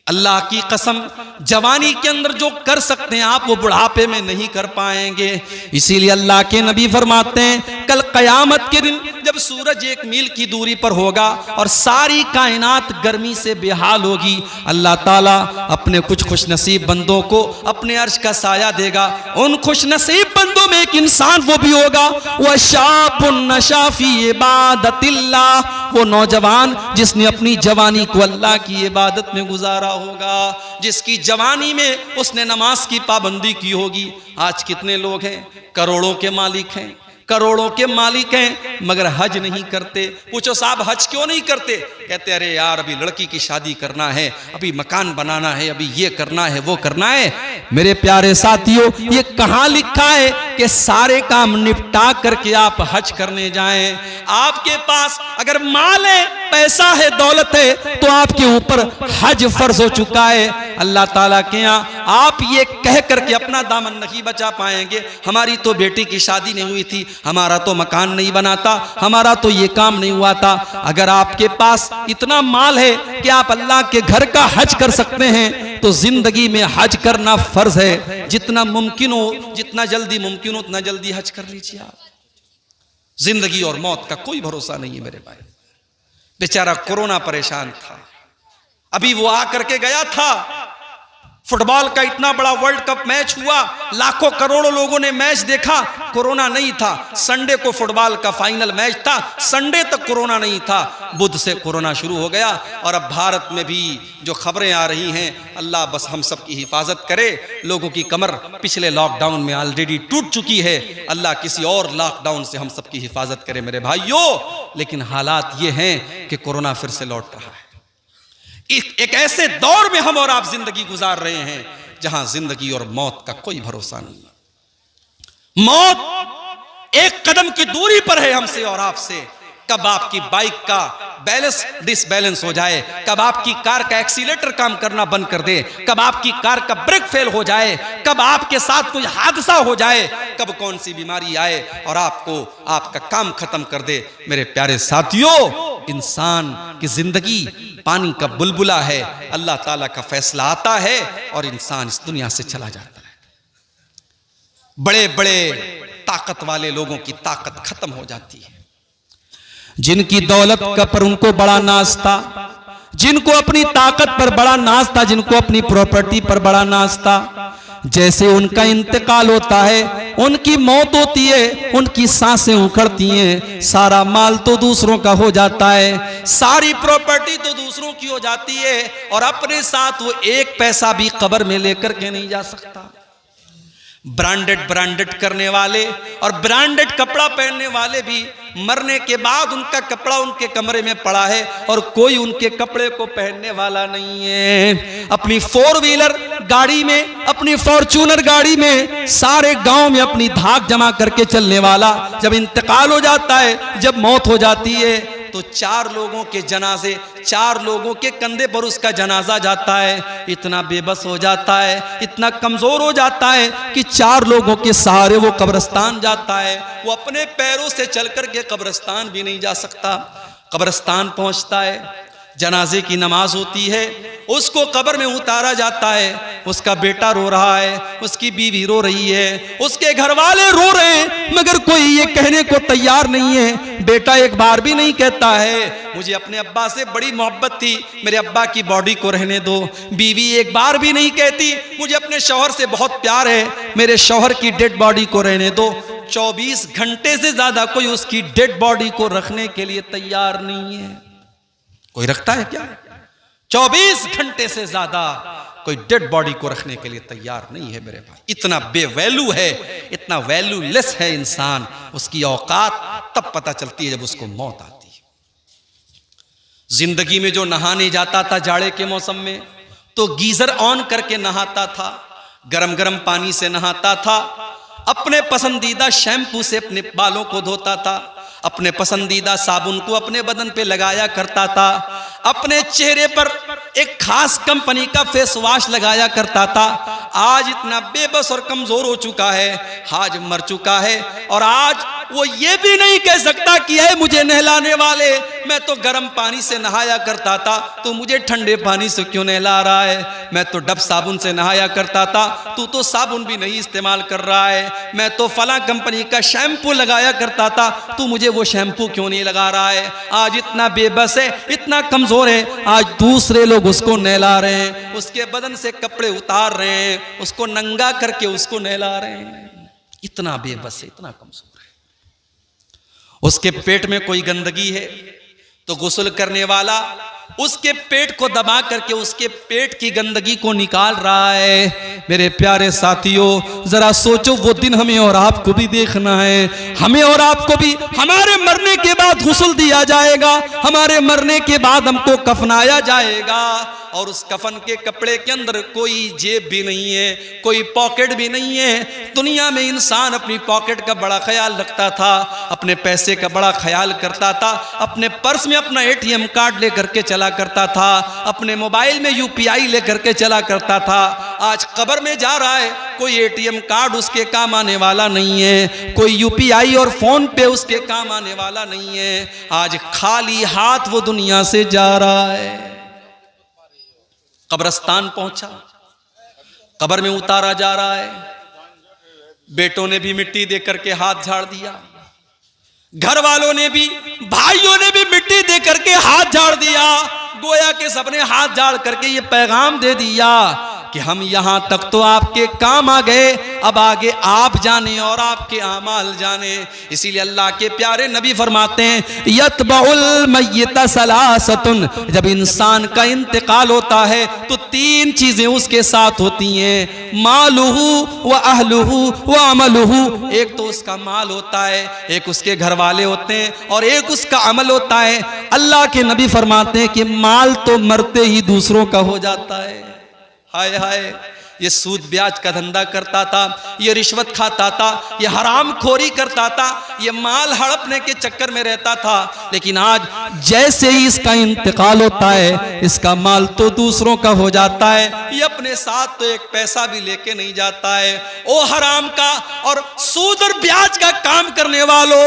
अल्लाह की कसम जवानी के अंदर जो कर सकते हैं आप वो बुढ़ापे में नहीं कर पाएंगे। इसीलिए अल्लाह के नबी फरमाते हैं कल कयामत के दिन जब सूरज 1 मील की दूरी पर होगा और सारी कायनात गर्मी से बेहाल होगी, अल्लाह ताला अपने कुछ खुशनसीब बंदों को अपने अर्श का साया देगा। उन खुशनसीब बंदों में एक इंसान वो भी होगा, वह शाबुन नशा फी इबादतिल्लाह, वो नौजवान जिसने अपनी जवानी को अल्लाह की इबादत में गुजारा होगा, जिसकी जवानी में उसने नमाज की पाबंदी की होगी। आज कितने लोग हैं, करोड़ों के मालिक हैं, करोड़ों के मालिक हैं, मगर हज नहीं करते। पूछो साहब हज क्यों नहीं करते? कहते अरे यार अभी लड़की की शादी करना है, अभी मकान बनाना है, अभी ये करना है वो करना है। मेरे प्यारे साथियों, ये कहाँ लिखा है कि सारे काम निपटा करके आप हज करने जाएं? आपके पास अगर माल है, पैसा है, दौलत है, तो आपके ऊपर हज फर्ज हो चुका है। अल्लाह ताला के यहाँ आप ये कह करके अपना दामन नहीं बचा पाएंगे, हमारी तो बेटी की शादी नहीं हुई थी, हमारा तो मकान नहीं बना था, हमारा तो ये काम नहीं हुआ था। अगर आपके पास इतना माल है कि आप अल्लाह के घर का हज कर सकते हैं तो जिंदगी में हज करना फर्ज है। जितना मुमकिन हो, जितना जल्दी मुमकिन हो उतना जल्दी हज कर लीजिए आप। जिंदगी और मौत का कोई भरोसा नहीं है मेरे भाई। बेचारा कोरोना परेशान था, अभी वो आ करके गया था, फुटबॉल का इतना बड़ा वर्ल्ड कप मैच हुआ, लाखों करोड़ों लोगों ने मैच देखा, कोरोना नहीं था। संडे को फुटबॉल का फाइनल मैच था, संडे तक कोरोना नहीं था, बुध से कोरोना शुरू हो गया। और अब भारत में भी जो खबरें आ रही हैं, अल्लाह बस हम सब की हिफाजत करे। लोगों की कमर पिछले लॉकडाउन में ऑलरेडी टूट चुकी है, अल्लाह किसी और लॉकडाउन से हम सब की हिफाजत करे मेरे भाइयों। लेकिन हालात ये हैं कि कोरोना फिर से लौट रहा है। एक ऐसे दौर में हम और आप जिंदगी गुजार रहे हैं जहां जिंदगी और मौत का कोई भरोसा नहीं है। मौत एक कदम की दूरी पर है हमसे और आपसे। कब आपकी बाइक का बैलेंस डिसबैलेंस हो जाए, कब आपकी कार का एक्सीलेटर काम करना बंद कर दे, कब आपकी कार का ब्रेक फेल हो जाए, कब आपके साथ कोई हादसा हो जाए, कब कौन सी बीमारी आए और आपको आपका काम खत्म कर दे। मेरे प्यारे साथियों, इंसान की जिंदगी पानी का बुलबुला है। अल्लाह ताला का फैसला आता है और इंसान इस दुनिया से चला जाता है। बड़े बड़े ताकत वाले लोगों की ताकत खत्म हो जाती है। जिनकी दौलत का पर उनको बड़ा नाज था, जिनको अपनी ताकत पर बड़ा नाज था, जिनको अपनी प्रॉपर्टी पर बड़ा नाज था, जैसे उनका इंतकाल होता है, उनकी मौत होती है, उनकी सांसें उखड़ती हैं, सारा माल तो दूसरों का हो जाता है, सारी प्रॉपर्टी तो दूसरों की हो जाती है और अपने साथ वो एक पैसा भी कब्र में लेकर के नहीं जा सकता। ब्रांडेड करने वाले और ब्रांडेड कपड़ा पहनने वाले भी मरने के बाद उनका कपड़ा उनके कमरे में पड़ा है और कोई उनके कपड़े को पहनने वाला नहीं है। अपनी 4 व्हीलर गाड़ी में, अपनी फॉर्च्यूनर गाड़ी में सारे गांव में अपनी धाक जमा करके चलने वाला जब इंतकाल हो जाता है, जब मौत हो जाती है, तो 4 लोगों के जनाजे, 4 लोगों के कंधे पर उसका जनाजा जाता है। इतना बेबस हो जाता है, इतना कमजोर हो जाता है कि 4 लोगों के सहारे वो कब्रिस्तान जाता है। वो अपने पैरों से चलकर के कब्रिस्तान भी नहीं जा सकता। कब्रिस्तान पहुंचता है, जनाजे की नमाज होती है, उसको कब्र में उतारा जाता है। उसका बेटा रो रहा है, उसकी बीवी रो रही है, उसके घर वाले रो रहे हैं, मगर कोई ये कहने को तैयार नहीं है। बेटा एक बार भी नहीं कहता है मुझे अपने अब्बा से बड़ी मोहब्बत थी, मेरे अब्बा की बॉडी को रहने दो। बीवी एक बार भी नहीं कहती मुझे अपने शौहर से बहुत प्यार है, मेरे शौहर की डेड बॉडी को रहने दो। 24 घंटे से ज्यादा कोई उसकी डेड बॉडी को रखने के लिए तैयार नहीं है। कोई रखता है क्या? 24 घंटे से ज्यादा कोई डेड बॉडी को रखने के लिए तैयार नहीं है मेरे भाई। इतना बेवैल्यू है, इतना वैल्यूलेस है इंसान। उसकी औकात तब पता चलती है जब उसको मौत आती है। जिंदगी में जो नहाने जाता था जाड़े के मौसम में, तो गीजर ऑन करके नहाता था, गरम गरम पानी से नहाता था, अपने पसंदीदा शैम्पू से अपने बालों को धोता था, अपने पसंदीदा साबुन को अपने बदन पे लगाया करता था, अपने चेहरे पर एक खास कंपनी का फेस वॉश लगाया करता था। आज इतना बेबस और कमजोर हो चुका है, आज मर चुका है और आज वो ये भी नहीं कह सकता कि है मुझे नहलाने वाले, मैं तो गर्म पानी से नहाया करता था, तो मुझे ठंडे पानी से क्यों नहला रहा है? मैं तो डब साबुन से नहाया करता था, तू तो साबुन भी नहीं इस्तेमाल कर रहा है। मैं तो फला कंपनी का शैम्पू लगाया करता था, तू मुझे वो शैम्पू क्यों नहीं लगा रहा है? आज इतना बेबस है, इतना कमजोर है, आज दूसरे लोग उसको नहला रहे हैं, उसके बदन से कपड़े उतार रहे हैं, उसको नंगा करके उसको नहला रहे हैं। इतना बेबस है, इतना कमजोर है। उसके पेट में कोई गंदगी है तो गुस्ल करने वाला उसके पेट को दबा करके उसके पेट की गंदगी को निकाल रहा है। मेरे प्यारे साथियों, जरा सोचो, वो दिन हमें और आपको भी देखना है। हमें और आपको भी हमारे मरने के बाद गुस्ल दिया जाएगा, हमारे मरने के बाद हमको कफनाया जाएगा और उस कफन के कपड़े के अंदर कोई जेब भी नहीं है, कोई पॉकेट भी नहीं है। दुनिया में इंसान अपनी पॉकेट का बड़ा ख्याल रखता था, अपने पैसे का बड़ा ख्याल करता था, अपने पर्स में अपना ATM कार्ड लेकर के चला करता था, अपने मोबाइल में UPI लेकर के चला करता था। आज कब्र में जा रहा है, कोई ATM कार्ड उसके काम आने वाला नहीं है, कोई UPI और फोन पे उसके काम आने वाला नहीं है। आज खाली हाथ वो दुनिया से जा रहा है। कब्रिस्तान पहुंचा, कब्र में उतारा जा रहा है। बेटों ने भी मिट्टी दे करके हाथ झाड़ दिया, घर वालों ने भी, भाइयों ने भी मिट्टी दे करके हाथ झाड़ दिया। गोया के सबने हाथ झाड़ करके ये पैगाम दे दिया कि हम यहाँ तक तो आपके काम आ गए, अब आगे आप जाने और आपके आमाल जाने। इसीलिए अल्लाह के प्यारे नबी फरमाते हैं, यतबउल मय्यत सलासतुन, जब इंसान का इंतकाल होता है तो 3 चीजें उसके साथ होती हैं, मालुहु व अहलुहु व अमलुहु। एक तो उसका माल होता है, एक उसके घर वाले होते हैं, और एक उसका अमल होता है। अल्लाह के नबी फरमाते हैं कि माल तो मरते ही दूसरों का हो जाता है। हाय हाय, ये सूद ब्याज का धंधा करता था, ये रिश्वत खाता था, ये हराम खोरी करता था, ये माल हड़पने के चक्कर में रहता था, लेकिन आज जैसे ही इसका इंतकाल होता है, इसका माल तो दूसरों का हो जाता है, ये अपने साथ तो एक पैसा भी लेके नहीं जाता है। ओ हराम का और सूद और ब्याज का काम करने वालों,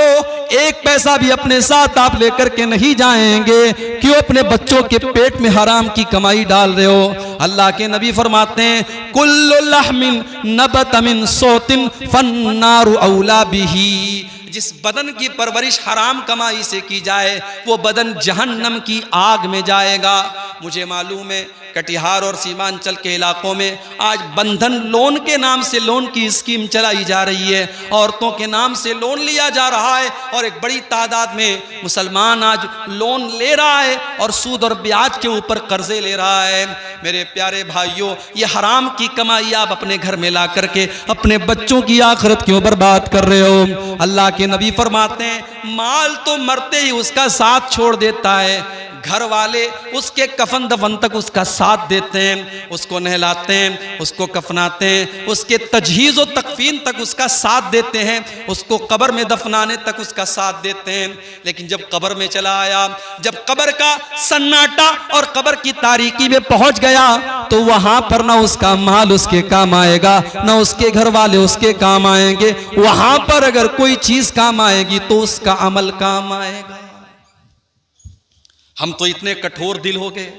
एक पैसा भी अपने साथ आप लेकर के नहीं जाएंगे, क्यों अपने बच्चों के पेट में हराम की कमाई डाल रहे हो। अल्लाह के नबी फरमाते हैं, कुल्लु लहमिन नबत मिन सोतिन फन्नारु औला बिही। जिस बदन की परवरिश हराम कमाई से की जाए, वो बदन जहन्नम की आग में जाएगा। मुझे मालूम है कटिहार और सीमांचल के इलाकों में आज बंधन लोन के नाम से लोन की स्कीम चलाई जा रही है, औरतों के नाम से लोन लिया जा रहा है, और एक बड़ी तादाद में मुसलमान आज लोन ले रहा है और सूद और ब्याज के ऊपर कर्जे ले रहा है। मेरे प्यारे भाइयों, ये हराम की कमाई आप अपने घर में ला करके अपने बच्चों की आखिरत क्यों बर्बाद कर रहे हो। अल्लाह के नबी फरमाते हैं, माल तो मरते ही उसका साथ छोड़ देता है, घर वाले उसके कफन दफन तक उसका साथ देते हैं, उसको नहलाते हैं, उसको कफनाते हैं, उसके तजहीज़ और तकफीन तक उसका साथ देते हैं, उसको कब्र में दफनाने तक उसका साथ देते हैं। लेकिन जब कब्र में चला आया, जब कब्र का सन्नाटा और कब्र की तारीकी में पहुंच गया, तो वहां पर ना उसका माल उसके काम आएगा, ना उसके घर वाले उसके काम आएंगे। वहां पर अगर कोई चीज काम आएगी तो उसका अमल काम आएगा। हम तो इतने कठोर दिल हो गए,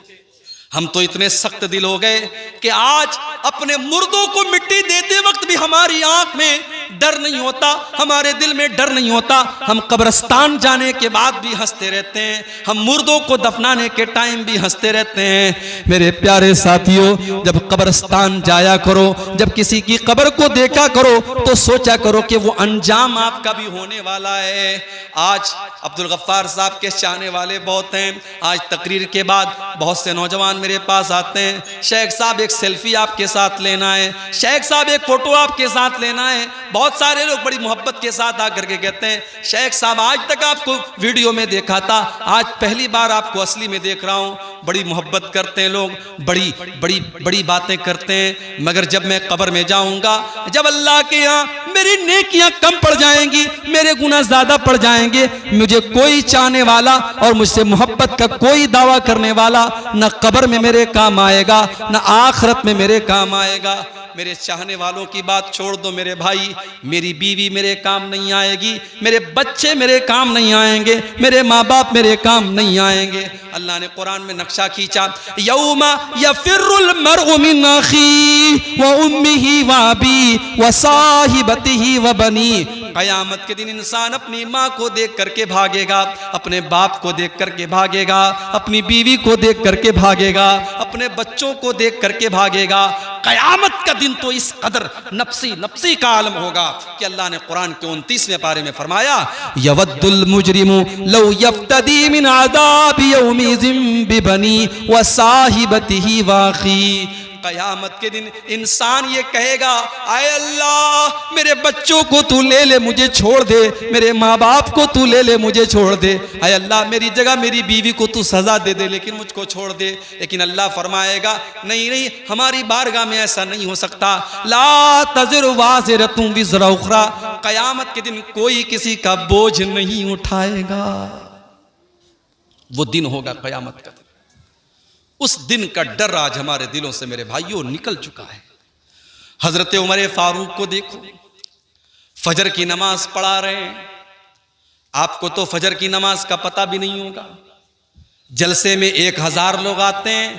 हम तो इतने सख्त दिल हो गए कि आज अपने मुर्दों को मिट्टी देते वक्त भी हमारी आंख में डर नहीं होता, हमारे दिल में डर नहीं होता। हम कब्रिस्तान जाने के बाद भी हंसते रहते हैं, हम मुर्दों को दफनाने के टाइम भी हंसते रहते हैं। मेरे प्यारे साथियों, जब कब्रिस्तान जाया करो, जब किसी की कब्र को देखा करो, तो सोचा करो कि वो अंजाम आपका भी होने वाला है। आज अब्दुल गफ्फार साहब के चाहने वाले बहुत हैं। आज तकरीर के बाद बहुत से नौजवान मेरे पास आते हैं, शेख साहब एक सेल्फी आपके साथ लेना है, शेख साहब एक फोटो आपके साथ लेना है। बहुत सारे लोग बड़ी मोहब्बत के साथ आकर के कहते हैं, शेख साहब आज तक आपको वीडियो में देखा था, आज पहली बार आपको असली में देख रहा हूं। बड़ी मोहब्बत करते हैं लोग, बड़ी बड़ी बड़ी बातें करते हैं, मगर जब मैं कब्र में जाऊंगा, जब अल्लाह के यहाँ मेरी नेकियां कम पड़ जाएंगी, मेरे गुनाह ज्यादा पड़ जाएंगे, मुझे कोई चाहने वाला और मुझसे मोहब्बत का कोई दावा करने वाला न कब्र में मेरे काम आएगा, न आखिरत में मेरे काम आएगा। मेरे चाहने वालों की बात छोड़ दो मेरे भाई, मेरी बीवी मेरे काम नहीं आएगी, मेरे बच्चे मेरे काम नहीं आएंगे, मेरे माँ बाप मेरे काम नहीं आएंगे। अल्लाह ने कुरान में नक्शा खींचा, यौमा यफिरुल मरउ मिन अखी व उम्मिही व अबी व साहिबतिही व बनी। कयामत के दिन इंसान अपनी माँ को देख करके भागेगा, अपने बाप को देख करके भागेगा, अपनी बीवी को देख करके भागेगा, अपने बच्चों को देख करके भागेगा। कयामत का दिन तो इस कदर नफ्सी नफ्सी का आलम होगा कि अल्लाह ने कुरान के 29वें पारे में फरमाया, यवद्दुल मुजरिमु लौ यफ्तदी मिन अज़ाबि यौमिज़िन बिबनी व साहिबतिही व अखी। कयामत के दिन इंसान ये कहेगा, आए अल्लाह मेरे बच्चों को तू ले ले, मुझे छोड़ दे, मेरे माँ बाप को तू ले ले, मुझे छोड़ दे, आए अल्लाह मेरी जगह मेरी बीवी को तू सजा दे दे, लेकिन मुझको छोड़ दे। लेकिन अल्लाह फरमाएगा, नहीं नहीं, हमारी बारगाह में ऐसा नहीं हो सकता। ला तज़िरु वाज़िरतुन विज़रा उख़रा। कयामत के दिन कोई किसी का बोझ नहीं उठाएगा। वो दिन होगा कयामत का दिन। उस दिन का डर आज हमारे दिलों से मेरे भाइयों निकल चुका है। हजरत उमर फारूक को देखो, फजर की नमाज पढ़ा रहे हैं। आपको तो फजर की नमाज का पता भी नहीं होगा। जलसे में 1000 लोग आते हैं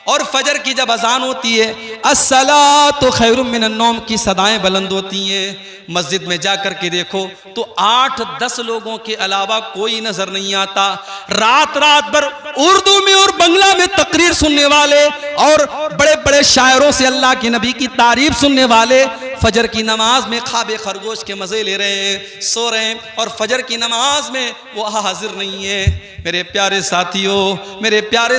और फजर की जब अजान होती है, अस्सलातु खैरुम मिनन नौम की सदाएं बुलंद होती हैं। मस्जिद में जाकर के देखो तो 8-10 लोगों के अलावा कोई नजर नहीं आता। रात रात भर उर्दू में और बंगला में तकरीर सुनने वाले और बड़े बड़े शायरों से अल्लाह के नबी की तारीफ सुनने वाले फजर की नमाज में ख्वाब खरगोश के मजे ले रहे हैं, सो रहे हैं, और फजर की नमाज में वो हाजिर नहीं है। मेरे प्यारे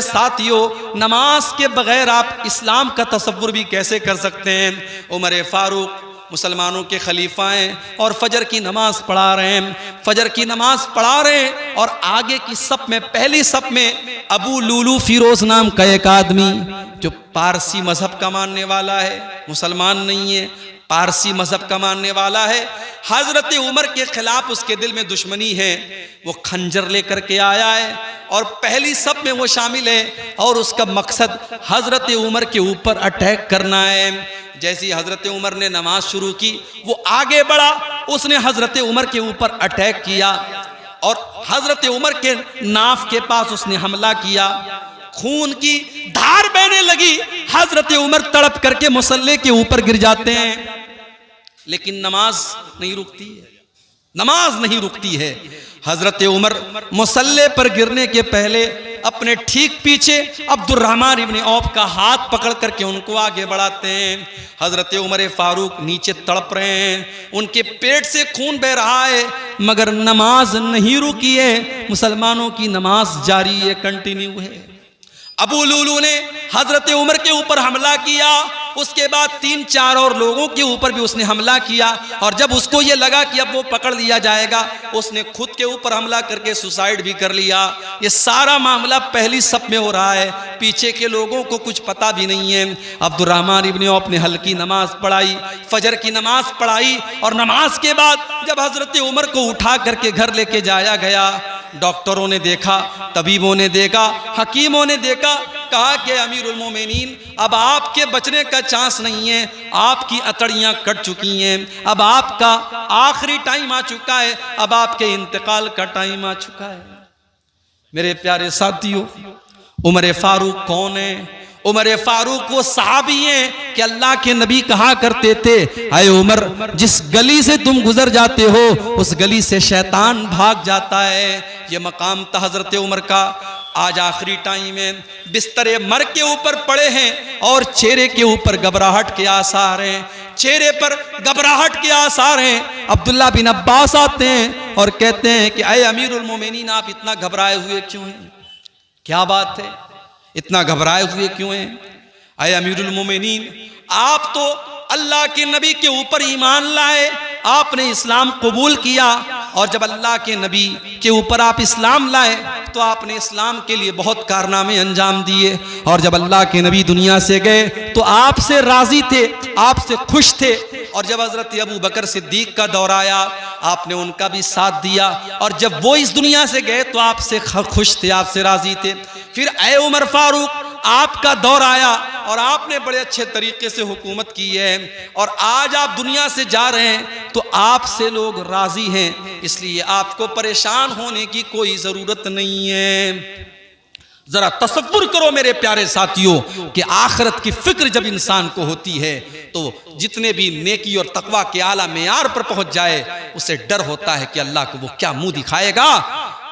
साथियों, नमाज के बगैर आप इस्लाम का तसव्वुर भी कैसे कर सकते हैं। उमर फारूक मुसलमानों के खलीफा हैं और फजर की नमाज पढ़ा रहे हैं, और आगे की सफ में, पहली सफ में अबू लूलू फिरोज नाम का एक आदमी जो पारसी मजहब का मानने वाला है, मुसलमान नहीं है, पारसी मजहब का मानने वाला है। हजरत उमर के खिलाफ उसके दिल में दुश्मनी है। वो खंजर लेकर के आया है और पहली सब में वो शामिल है और उसका मकसद हजरत उमर के ऊपर अटैक करना है। जैसी हजरत उमर ने नमाज शुरू की, वो आगे बढ़ा, उसने हजरत उमर के ऊपर अटैक किया और हजरत उमर के नाफ के पास उसने हमला किया। खून की धार बहने लगी, हजरत उमर तड़प करके मुसल्ले के ऊपर गिर जाते हैं, लेकिन नमाज नहीं रुकती है। हजरत उमर मुसल्ले पर गिरने के पहले अपने ठीक पीछे अब्दुर्रहमान इब्ने औफ का हाथ पकड़ करके उनको आगे बढ़ाते हैं। हजरत उमर फारूक नीचे तड़प रहे हैं, उनके पेट से खून बह रहा है, मगर नमाज नहीं रुकी है। मुसलमानों की नमाज जारी है, कंटिन्यू है। अबू लूलू ने हजरत उमर के ऊपर हमला किया, उसके बाद 3-4 और लोगों के ऊपर भी उसने हमला किया, और जब उसको ये लगा कि अब वो पकड़ लिया जाएगा, उसने खुद के ऊपर हमला करके सुसाइड भी कर लिया। ये सारा मामला पहली सफ में हो रहा है, पीछे के लोगों को कुछ पता भी नहीं है। अब्दुर्रहमान इब्ने औफ ने हल्की नमाज पढ़ाई, फजर की नमाज पढ़ाई, और नमाज के बाद जब हजरत उमर को उठा करके घर लेके जाया गया, डॉक्टरों ने देखा, तबीबों ने देखा, हकीमों ने देखा, कहा कि अमीरुल मोमिनीन, अब आपके बचने का चांस नहीं है, आपकी अतड़ियां कट चुकी हैं, अब आपका आखिरी टाइम आ चुका है, अब आपके इंतकाल का टाइम आ चुका है। मेरे प्यारे साथियों, उमर फारूक कौन है? उमर फारूक वो सहाबी हैं कि अल्लाह के नबी कहा करते थे, अय उमर, जिस गली से तुम गुजर जाते हो उस गली से शैतान भाग जाता है। ये मकाम था हजरत उमर का। आज आखिरी टाइम है, बिस्तरे मर के ऊपर पड़े हैं और चेहरे के ऊपर घबराहट के आसार हैं, चेहरे पर घबराहट के आसार हैं। अब्दुल्ला बिन अब्बास आते हैं और कहते हैं कि अय अमीरुल मोमिनीन, आप इतना घबराए हुए क्यों हैं? क्या बात है, इतना घबराए हुए क्यों हैं? अय अमीरुल मोमिनीन, आप तो अल्लाह के नबी के ऊपर ईमान लाए, आपने इस्लाम कबूल किया, और जब अल्लाह के नबी के ऊपर आप इस्लाम लाए तो आपने इस्लाम के लिए बहुत कारनामे अंजाम दिए, और जब अल्लाह के नबी दुनिया से गए तो आपसे राजी थे, आपसे खुश थे, और जब हजरत अबू बकर सिद्दीक का दौर आया आपने उनका भी साथ दिया, और जब वो इस दुनिया से गए तो आपसे खुश थे, आपसे राजी थे। फिर ए उमर फारूक, आपका दौर आया और आपने बड़े अच्छे तरीके से हुकूमत की है, और आज आप दुनिया से जा रहे हैं तो आपसे लोग राजी हैं, इसलिए आपको परेशान होने की कोई ज़रूरत नहीं है। जरा तसव्वुर करो मेरे प्यारे साथियों कि आखिरत की फिक्र जब इंसान को होती है तो जितने भी नेकी और तकवा के आला मेयार पर पहुंच जाए, उसे डर होता है कि अल्लाह को वो क्या मुंह दिखाएगा।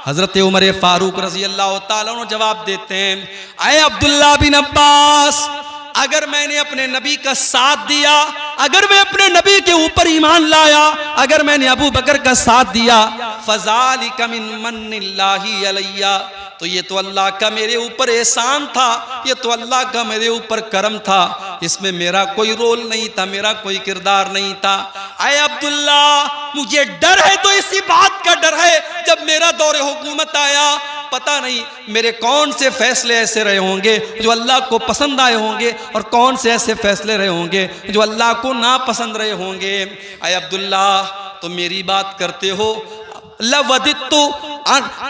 हजरत उमर फारूक रजी अल्लाह तआला अन्हु जवाब देते हैं, अय अब्दुल्ला बिन अब्बास, अगर मैंने अपने नबी का साथ दिया, अगर मैं अपने नबी के ऊपर ईमान लाया, अगर मैंने अबू बकर का साथ दिया, फज़ालिका मिन मन्निल्लाहि अलैया, तो ये तो अल्लाह का मेरे ऊपर एहसान था, ये तो अल्लाह का मेरे ऊपर करम था, इसमें मेरा कोई रोल नहीं था, मेरा कोई किरदार नहीं था। अय अब्दुल्ला, मुझे डर है तो इसी बात का डर है, जब मेरा दौर हुकूमत आया, पता नहीं मेरे कौन से फैसले ऐसे रहे होंगे जो अल्लाह को पसंद आए होंगे, और कौन से ऐसे फैसले रहे होंगे जो अल्लाह को ना पसंद रहे होंगे। अय अब्दुल्ला, तो मेरी बात करते हो, लवदित्तु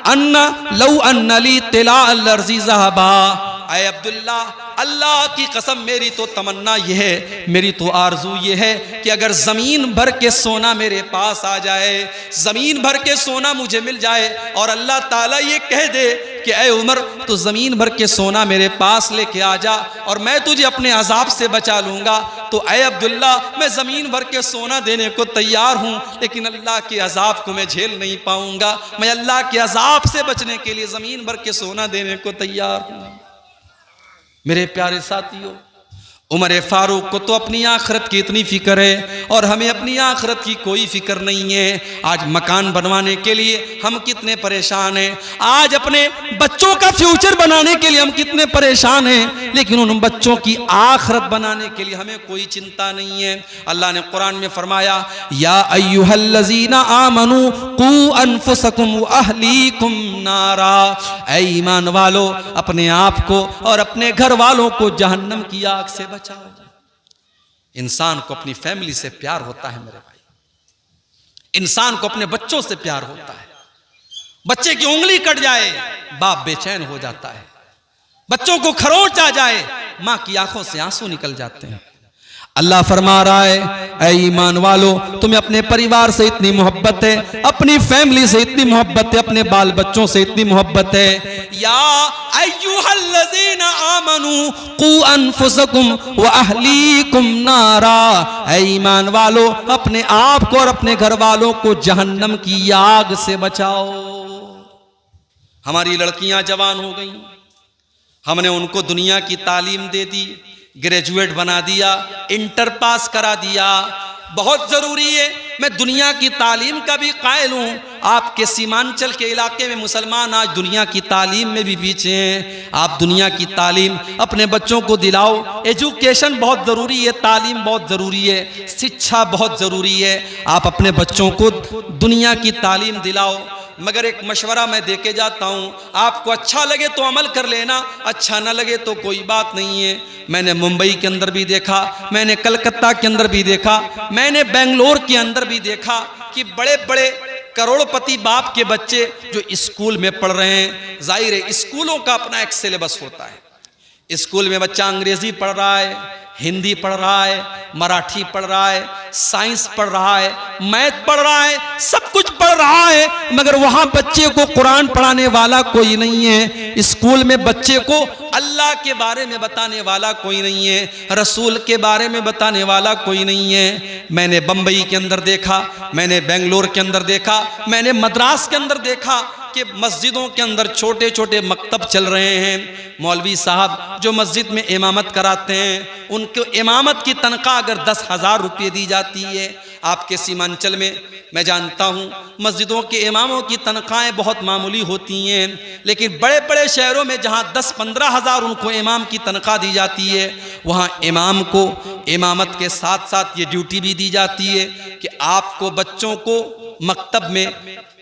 अन्ना लौ अन्नली तिला अर्ज़ी ज़हबा, ऐ अब्दुल्ला, अल्लाह की कसम मेरी तो तमन्ना यह है, मेरी तो आरजू ये है कि अगर ज़मीन भर के सोना मेरे पास आ जाए, ज़मीन भर के सोना मुझे मिल जाए और अल्लाह ताला ये कह दे कि ऐ उमर तू ज़मीन भर के सोना मेरे पास लेके आ जा और मैं तुझे अपने अजाब से बचा लूँगा, तो ऐ अब्दुल्ला मैं ज़मीन भर के सोना देने को तैयार हूँ, लेकिन अल्लाह के अजाब को मैं झेल नहीं पाऊँगा। मैं अल्लाह के अजाब से बचने के लिए ज़मीन भर के सोना देने को तैयार हूँ। मेरे प्यारे साथियों, उमर फारूक को तो अपनी आखिरत की इतनी फिक्र है और हमें अपनी आखिरत की कोई फिक्र नहीं है। आज मकान बनवाने के लिए हम कितने परेशान हैं, आज अपने बच्चों का फ्यूचर बनाने के लिए हम कितने परेशान हैं, लेकिन उन बच्चों की आखिरत बनाने के लिए हमें कोई चिंता नहीं है। अल्लाह ने कुरान में फरमाया, या अय्युहल्लज़ीना आमनू कू अनफुसकुम व अहलीकुम नारा, ऐ ईमान वालों अपने आप को और अपने घर वालों को जहन्नम की आग से बचाओ। इंसान को अपनी फैमिली से प्यार होता है मेरे भाई, इंसान को अपने बच्चों से प्यार होता है। बच्चे की उंगली कट जाए बाप बेचैन हो जाता है, बच्चों को खरोच आ जाए मां की आंखों से आंसू निकल जाते हैं। अल्लाह फरमा रहा है, ऐ ईमान वालों तुम्हें अपने परिवार से इतनी मोहब्बत है, अपनी फैमिली से इतनी मोहब्बत है, अपने बाल बच्चों से इतनी मोहब्बत है। या अय्युहल्लज़ीना आमनू कू अनफुसकुम व अहलीकुम नारा, ऐ ईमान वालों अपने आप को और अपने घर वालों को जहन्नम की आग से बचाओ। हमारी लड़कियां जवान हो गई, हमने उनको दुनिया की तालीम दे दी, ग्रेजुएट बना दिया, इंटर पास करा दिया, बहुत ज़रूरी है। मैं दुनिया की तालीम का भी कायल हूँ। आपके सीमांचल के इलाके में मुसलमान आज दुनिया की तालीम में भी पीछे हैं। आप दुनिया की तालीम अपने बच्चों को दिलाओ। एजुकेशन बहुत ज़रूरी है, तालीम बहुत ज़रूरी है, शिक्षा बहुत ज़रूरी है। आप अपने बच्चों को दुनिया की तालीम दिलाओ। मगर एक मशवरा मैं दे के जाता हूँ, आपको अच्छा लगे तो अमल कर लेना, अच्छा ना लगे तो कोई बात नहीं है। मैंने मुंबई के अंदर भी देखा, मैंने कलकत्ता के अंदर भी देखा, मैंने बेंगलोर के अंदर भी देखा कि बड़े बड़े करोड़पति बाप के बच्चे जो स्कूल में पढ़ रहे हैं। जाहिर है स्कूलों का अपना एक सिलेबस होता है। स्कूल में बच्चा अंग्रेजी पढ़ रहा है, हिंदी पढ़ रहा है, मराठी पढ़ रहा है, साइंस पढ़ रहा है, मैथ पढ़ रहा है, सब कुछ पढ़ रहा है, मगर वहां बच्चे को कुरान पढ़ाने वाला कोई नहीं है। स्कूल में बच्चे को अल्लाह के बारे में बताने वाला कोई नहीं है, रसूल के बारे में बताने वाला कोई नहीं है। मैंने बंबई के अंदर देखा, मैंने बेंगलोर के अंदर देखा, मैंने मद्रास के अंदर देखा कि मस्जिदों के अंदर छोटे छोटे मकतब चल रहे हैं। मौलवी साहब जो मस्जिद में इमामत कराते हैं, उनको इमामत की तनख्वाह अगर 10,000 रुपये दी जाती है, आपके सीमांचल में मैं जानता हूँ मस्जिदों के इमामों की तनख्वाहें बहुत मामूली होती हैं, लेकिन बड़े बड़े शहरों में जहाँ 10-15 हज़ार उनको इमाम की तनख्वाह दी जाती है, वहाँ इमाम को इमामत के साथ साथ ये ड्यूटी भी दी जाती है कि आपको बच्चों को मकतब में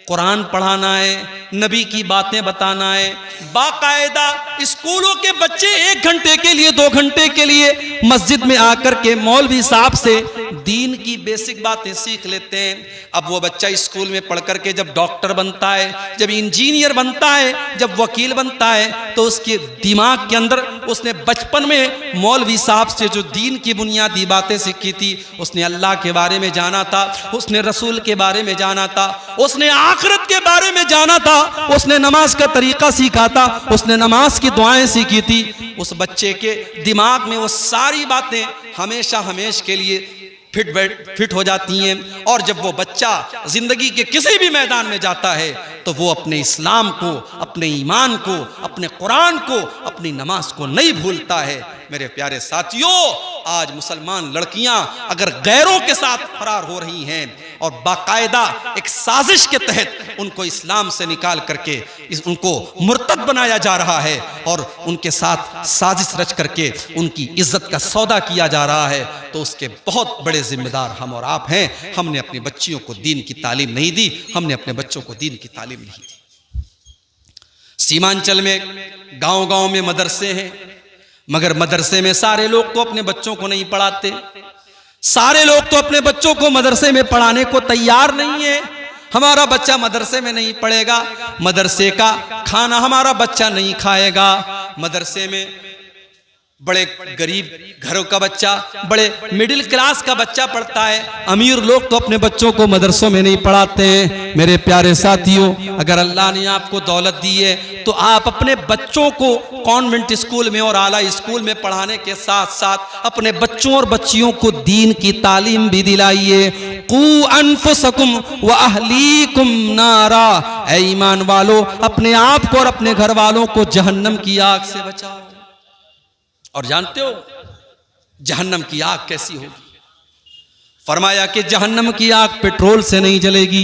कुरान पढ़ाना है, नबी की बातें बताना है। बाकायदा स्कूलों के बच्चे 1 घंटे के लिए 2 घंटे के लिए मस्जिद में आकर के मौलवी साहब से दीन की बेसिक बातें सीख लेते हैं। अब वो बच्चा स्कूल में पढ़ करके जब डॉक्टर बनता है, जब इंजीनियर बनता है, जब वकील बनता है, तो उसके दिमाग के अंदर उसने बचपन में मौलवी साहब से जो दीन की बुनियादी बातें सीखी थी, उसने अल्लाह के बारे में जाना था, उसने रसूल के बारे में जाना था, उसने आखिरत के बारे में जाना था, उसने नमाज का तरीका सीखा था, उसने नमाज की दुआएं सीखी थी। उस बच्चे के दिमाग में वो सारी बातें हमेशा हमेशा के लिए फिट हो जाती हैं। और जब वो बच्चा जिंदगी के किसी भी मैदान में जाता है तो वो अपने इस्लाम को, अपने ईमान को, अपने कुरान को, अपनी नमाज को नहीं भूलता है। मेरे प्यारे साथियों, आज मुसलमान लड़कियां अगर गैरों के साथ फरार हो रही हैं और बाकायदा एक साजिश के तहत उनको इस्लाम से निकाल करके उनको मुर्तद बनाया जा रहा है और उनके साथ साजिश रच करके उनकी इज्जत का सौदा किया जा रहा है, तो उसके बहुत बड़े जिम्मेदार हम और आप हैं। हमने अपनी बच्चियों को दीन की तालीम नहीं दी, हमने अपने बच्चों को दीन की तालीम नहीं दी। सीमांचल में गांव-गांव में मदरसे हैं, मगर मदरसे में सारे लोग तो अपने बच्चों को नहीं पढ़ाते, सारे लोग तो अपने बच्चों को मदरसे में पढ़ाने को तैयार नहीं है। हमारा बच्चा मदरसे में नहीं पढ़ेगा, मदरसे का खाना हमारा बच्चा नहीं खाएगा। मदरसे में बड़े गरीब घरों का बच्चा, बड़े मिडिल क्लास का बच्चा पढ़ता है, अमीर लोग तो अपने बच्चों को मदरसों में नहीं पढ़ाते हैं। मेरे प्यारे साथियों, अगर अल्लाह ने आपको दौलत दी है तो आप अपने बच्चों को कॉन्वेंट स्कूल में और आला स्कूल में पढ़ाने के साथ साथ अपने बच्चों और बच्चियों को दीन की तालीम भी दिलाइए। कू अनफुसकुम व अहलीकुम नारा, ऐ ईमान वालों, अपने आप को और अपने घर वालों को जहन्नम की आग से बचाओ। और जानते हो जहन्नम की आग कैसी होगी? फरमाया कि जहन्नम की आग पेट्रोल से नहीं जलेगी,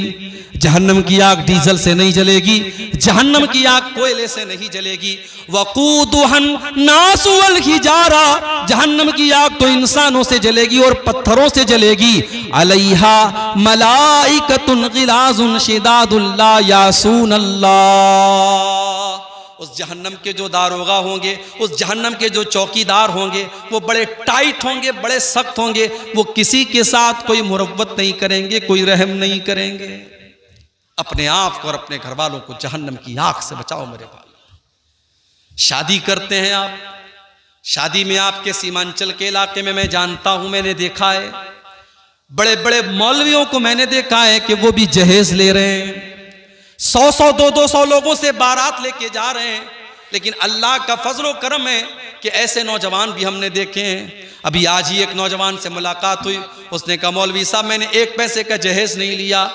जहन्नम की आग डीजल से नहीं जलेगी, जहन्नम की आग कोयले से नहीं जलेगी। वक़ूदुहन नास वल हिजारा, जहन्नम की आग तो इंसानों से जलेगी और पत्थरों से जलेगी। अलैहा मलाइकतुन गिलाजुन शिदादुल ला यासून अल्लाह, उस जहन्नम के जो दारोगा होंगे, उस जहन्नम के जो चौकीदार होंगे, वो बड़े टाइट होंगे, बड़े सख्त होंगे। वो किसी के साथ कोई मुरव्वत नहीं करेंगे, कोई रहम नहीं करेंगे। अपने आप को और अपने घर वालों को जहन्नम की आग से बचाओ मेरे भाई। शादी करते हैं आप, शादी में आपके सीमांचल के इलाके में मैं जानता हूं, मैंने देखा है, बड़े बड़े मौलवियों को मैंने देखा है कि वो भी जहेज ले रहे हैं, 100-100, 200 लोगों से बारात लेके जा रहे हैं। लेकिन अल्लाह का फजलो करम है कि ऐसे नौजवान भी हमने देखे हैं। अभी आज ही एक नौजवान से मुलाकात हुई, उसने कहा मौलवी साहब मैंने 1 पैसे का जहेज नहीं लिया,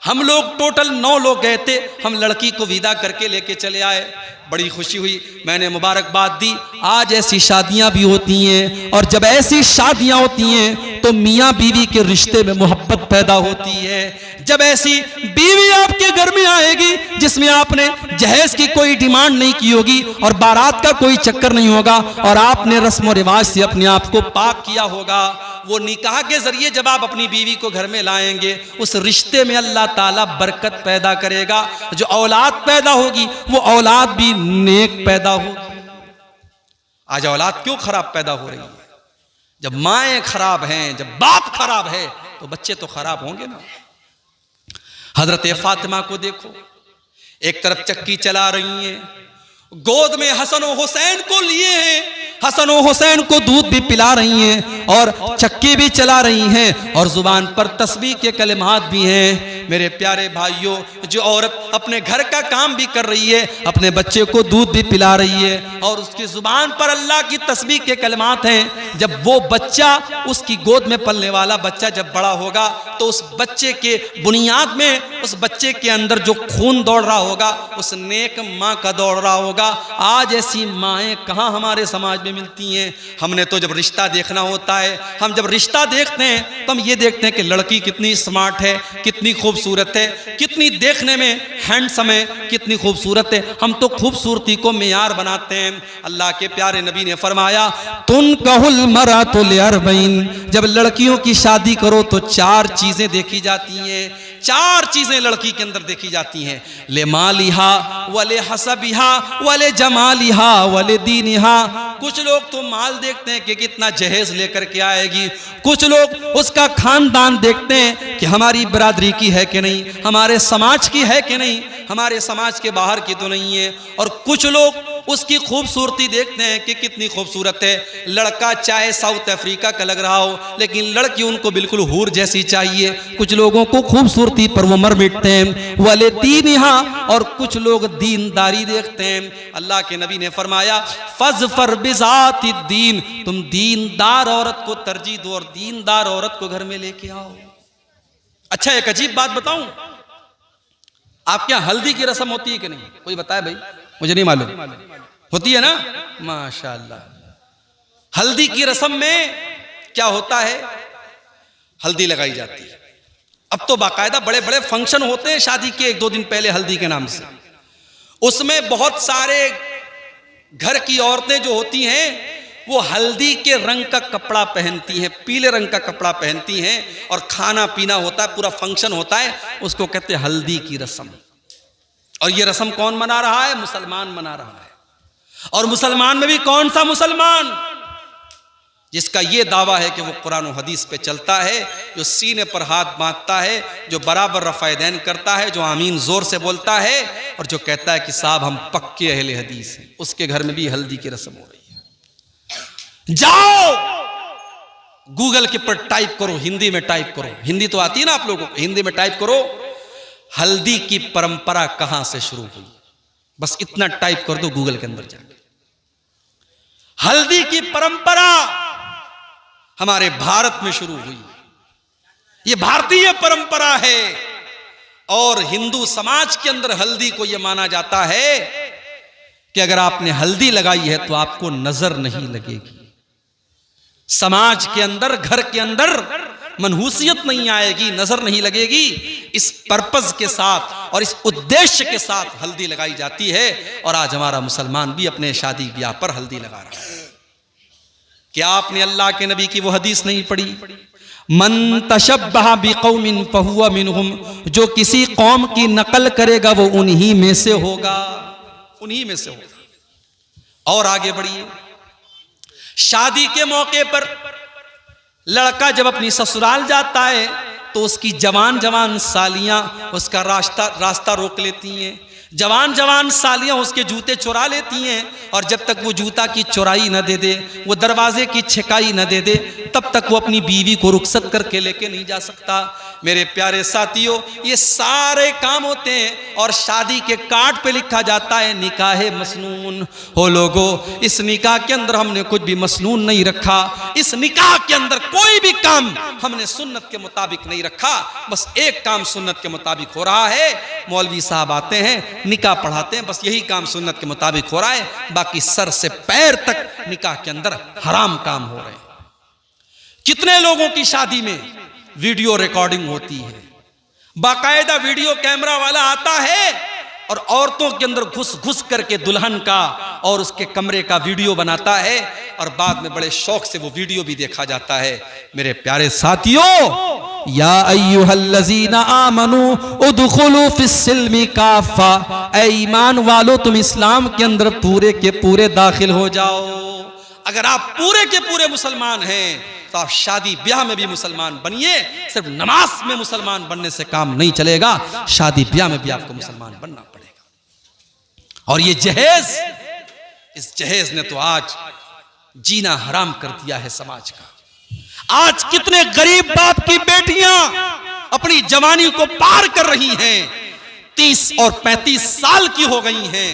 हम लोग टोटल 9 लोग गए थे, हम लड़की को विदा करके लेके चले आए, बड़ी खुशी हुई, मैंने मुबारकबाद दी। आज ऐसी शादियां भी होती हैं, और जब ऐसी शादियां होती हैं तो मियाँ बीवी के रिश्ते में मोहब्बत पैदा होती है। जब ऐसी बीवी आपके घर में आएगी जिसमें आपने जहेज की कोई डिमांड नहीं की होगी और बारात का कोई चक्कर नहीं होगा, और आपने रस्म और रिवाज से अपने आप को पाक किया होगा, वो निकाह के जरिए जब आप अपनी बीवी को घर में लाएंगे, उस रिश्ते में अल्लाह ताला बरकत पैदा करेगा। जो औलाद पैदा होगी वो औलाद भी नेक पैदा होगी। आज औलाद क्यों खराब पैदा हो रही है? जब माएँ खराब हैं, जब बाप खराब है तो बच्चे तो खराब होंगे ना। हजरत फातिमा को देखो, एक तरफ चक्की चला रही हैं, गोद में हसन और हुसैन को लिए हैं, हसन और हुसैन को दूध भी पिला रही हैं और चक्की भी चला रही हैं और जुबान पर तस्बीह के कलिमात भी हैं। मेरे प्यारे भाइयों, जो औरत अपने घर का काम भी कर रही है, अपने बच्चे को दूध भी पिला रही है और उसकी जुबान पर अल्लाह की तस्बीह के कलिमात हैं, जब वो बच्चा, उसकी गोद में पलने वाला बच्चा जब बड़ा होगा तो उस बच्चे के बुनियाद में, उस बच्चे के अंदर जो खून दौड़ रहा होगा उस नेक माँ का दौड़ रहा होगा। आज ऐसी माएँ कहाँ हमारे समाज में मिलती हैं? हमने तो जब रिश्ता देखना होता है, हम जब रिश्ता देखते हैं तो हम ये देखते हैं कि लड़की कितनी स्मार्ट है, कितनी खूबसूरत है, कितनी देखने में हैंडसम है, कितनी खूबसूरत है। हम तो खूबसूरती को मेयार बनाते हैं। अल्लाह के प्यारे नबी ने फरमाया, तुन कहुल मरातु लिअरबईन, जब लड़कियों की शादी करो तो 4 चीजें देखी जाती हैं, 4 चीजें लड़की के अंदर देखी जाती हैं। ले मालिहा वले हसबिहा वले जमालिहा वले दीनिहा। कुछ लोग तो माल देखते हैं कि कितना जहेज लेकर के आएगी, कुछ लोग उसका खानदान देखते हैं कि हमारी बरादरी की है कि नहीं, हमारे समाज की है कि नहीं, हमारे समाज के बाहर की तो नहीं है, और कुछ लोग उसकी खूबसूरती देखते हैं कि कितनी खूबसूरत है। लड़का चाहे साउथ अफ्रीका का लग रहा हो लेकिन लड़की उनको बिल्कुल हूर जैसी चाहिए। कुछ लोगों को खूबसूरती पर वो मर मिटते हैं, वाले दीन यहाँ, और कुछ लोग दीनदारी देखते हैं। अल्लाह के नबी ने फरमाया, फज़फर बिज़ाति दीन, तुम दीनदार औरत को तरजीह दो और दीनदार औरत को घर में लेके आओ। अच्छा, एक अजीब बात बताऊं, आपके यहाँ हल्दी की रस्म होती है कि नहीं? कोई बताए भाई, मुझे नहीं मालूम। होती है ना? माशाअल्लाह। हल्दी की रस्म में क्या होता है? हल्दी लगाई जाती है। अब तो बाकायदा बड़े बड़े फंक्शन होते हैं शादी के 1-2 दिन पहले हल्दी के नाम से। उसमें बहुत सारे घर की औरतें जो होती हैं वो हल्दी के रंग का कपड़ा पहनती हैं, पीले रंग का कपड़ा पहनती हैं, और खाना पीना होता है, पूरा फंक्शन होता है, उसको कहते हैं हल्दी की रस्म। और ये रस्म कौन मना रहा है? मुसलमान मना रहा है। और मुसलमान में भी कौन सा मुसलमान? जिसका ये दावा है कि वो कुरान और हदीस पे चलता है, जो सीने पर हाथ बांधता है, जो बराबर रफ़ायदैन करता है, जो आमीन जोर से बोलता है और जो कहता है कि साहब हम पक्के अहले हदीस हैं, उसके घर में भी हल्दी की रस्म हो रही है। जाओ गूगल के पर टाइप करो, हिंदी में टाइप करो, हिंदी तो आती है ना आप लोगों को, हिंदी में टाइप करो हल्दी की परंपरा कहां से शुरू हुई, बस इतना टाइप कर दो गूगल के अंदर जाके। हल्दी की परंपरा हमारे भारत में शुरू हुई, ये भारतीय परंपरा है और हिंदू समाज के अंदर हल्दी को यह माना जाता है कि अगर आपने हल्दी लगाई है तो आपको नजर नहीं लगेगी, समाज के अंदर, घर के अंदर मनहूसियत नहीं आएगी, नजर नहीं लगेगी। इस पर्पज के साथ और इस उद्देश्य के साथ हल्दी लगाई जाती है और आज हमारा मुसलमान भी अपने शादी ब्याह पर हल्दी लगा रहा है। क्या आपने अल्लाह के नबी की वो हदीस नहीं पढ़ी, मन तशब्बह बिकौमिन फहुवा मिनहुम, जो किसी कौम की नकल करेगा वो उन्हीं में से होगा, उन्हीं में से होगा। और आगे बढ़िए, शादी के मौके पर लड़का जब अपनी ससुराल जाता है तो उसकी जवान जवान सालियां उसका रास्ता रोक लेती हैं, जवान जवान सालियां उसके जूते चुरा लेती हैं और जब तक वो जूता की चुराई न दे दे, वो दरवाजे की छिकाई न दे दे, तब तक वो अपनी बीवी को रुखसत करके लेके नहीं जा सकता। मेरे प्यारे साथियों, ये सारे काम होते हैं और शादी के कार्ड पे लिखा जाता है निकाहे मसनून। हो लोगो, इस निकाह के अंदर हमने कुछ भी मसनून नहीं रखा, इस निकाह के अंदर कोई भी काम हमने सुन्नत के मुताबिक नहीं रखा, बस एक काम सुन्नत के मुताबिक हो रहा है, मौलवी साहब आते हैं निकाह पढ़ाते हैं, बस यही काम सुन्नत के मुताबिक हो रहा है, बाकी सर से पैर तक निकाह के अंदर हराम काम हो रहे हैं। कितने लोगों की शादी में वीडियो रिकॉर्डिंग होती है, बाकायदा वीडियो कैमरा वाला आता है और औरतों के अंदर घुस घुस करके दुल्हन का और उसके कमरे का वीडियो बनाता है और बाद में बड़े शौक से वो वीडियो भी देखा जाता है। मेरे प्यारे साथियों, या अय्युहल्लज़ीना आमनू उदखुलू फिस्सिल्मि काफ़ा, ऐ ईमान वालो तुम इस्लाम के अंदर पूरे के पूरे दाखिल हो जाओ। अगर आप पूरे के पूरे मुसलमान हैं तो आप शादी ब्याह में भी मुसलमान बनिए, सिर्फ नमाज में मुसलमान बनने से काम नहीं चलेगा, शादी ब्याह में भी आपको मुसलमान बनना पड़ेगा। और ये जहेज, इस जहेज ने तो आज जीना हराम कर दिया है समाज का। आज कितने गरीब बाप की बेटियां अपनी जवानी को पार कर रही हैं, 30 और 35 साल की हो गई हैं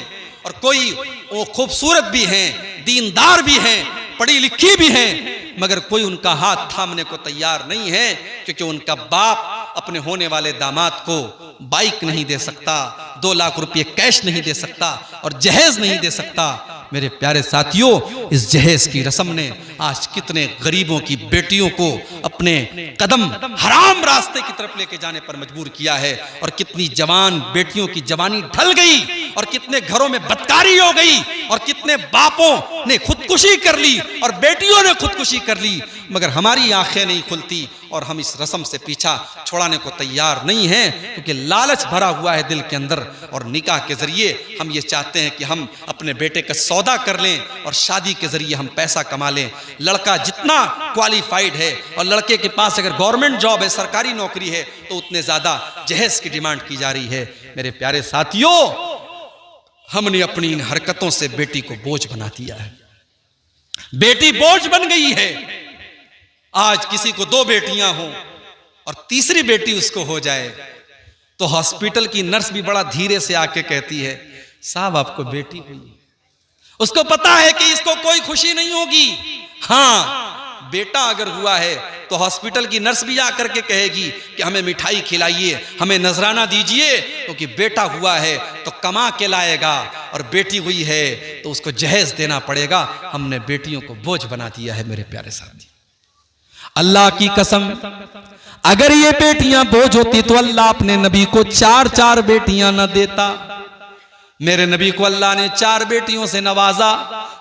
और कोई वो खूबसूरत भी हैं, दीनदार भी हैं, पढ़ी लिखी भी हैं, मगर कोई उनका हाथ थामने को तैयार नहीं है क्योंकि उनका बाप अपने होने वाले दामाद को बाइक नहीं दे सकता, 2 लाख रुपए कैश नहीं दे सकता और जहेज नहीं दे सकता। मेरे प्यारे साथियों, इस जहेज की रस्म ने आज कितने गरीबों की बेटियों को अपने कदम हराम रास्ते की तरफ लेके जाने पर मजबूर किया है और कितनी जवान बेटियों की जवानी ढल गई और कितने घरों में बदकारी हो गई और कितने बापों ने खुदकुशी कर ली और बेटियों ने खुदकुशी कर ली, मगर हमारी आंखें नहीं खुलती और हम इस रस्म से पीछा छुड़ाने को तैयार नहीं हैं क्योंकि लालच भरा हुआ है दिल के अंदर और निकाह के जरिए हम ये चाहते हैं कि हम अपने बेटे का सौदा कर लें और शादी के जरिए हम पैसा कमा लें। लड़का जितना क्वालिफाइड है और लड़के के पास अगर गवर्नमेंट जॉब है, सरकारी नौकरी है, तो उतने ज्यादा जहेज की डिमांड की जा रही है। मेरे प्यारे साथियों, हमने अपनी इन हरकतों से बेटी को बोझ बना दिया है, बेटी बोझ बन गई है। आज किसी को 2 बेटियां हों और तीसरी बेटी उसको हो जाए तो हॉस्पिटल की नर्स भी बड़ा धीरे से आके कहती है, साहब आपको बेटी हुई है। उसको पता है कि इसको कोई खुशी नहीं होगी। हाँ, बेटा अगर हुआ है तो हॉस्पिटल की नर्स भी आकर के कहेगी कि हमें मिठाई खिलाइए, हमें नजराना दीजिए, क्योंकि बेटा हुआ है तो कमा के लाएगा और बेटी हुई है तो उसको जहेज देना पड़ेगा। हमने बेटियों को बोझ बना दिया है। मेरे प्यारे साथी, अल्लाह की कसम, अगर ये बेटियां बोझ होती तो अल्लाह अपने नबी को 4 बेटियां न देता। मेरे नबी को अल्लाह ने 4 बेटियों से नवाजा।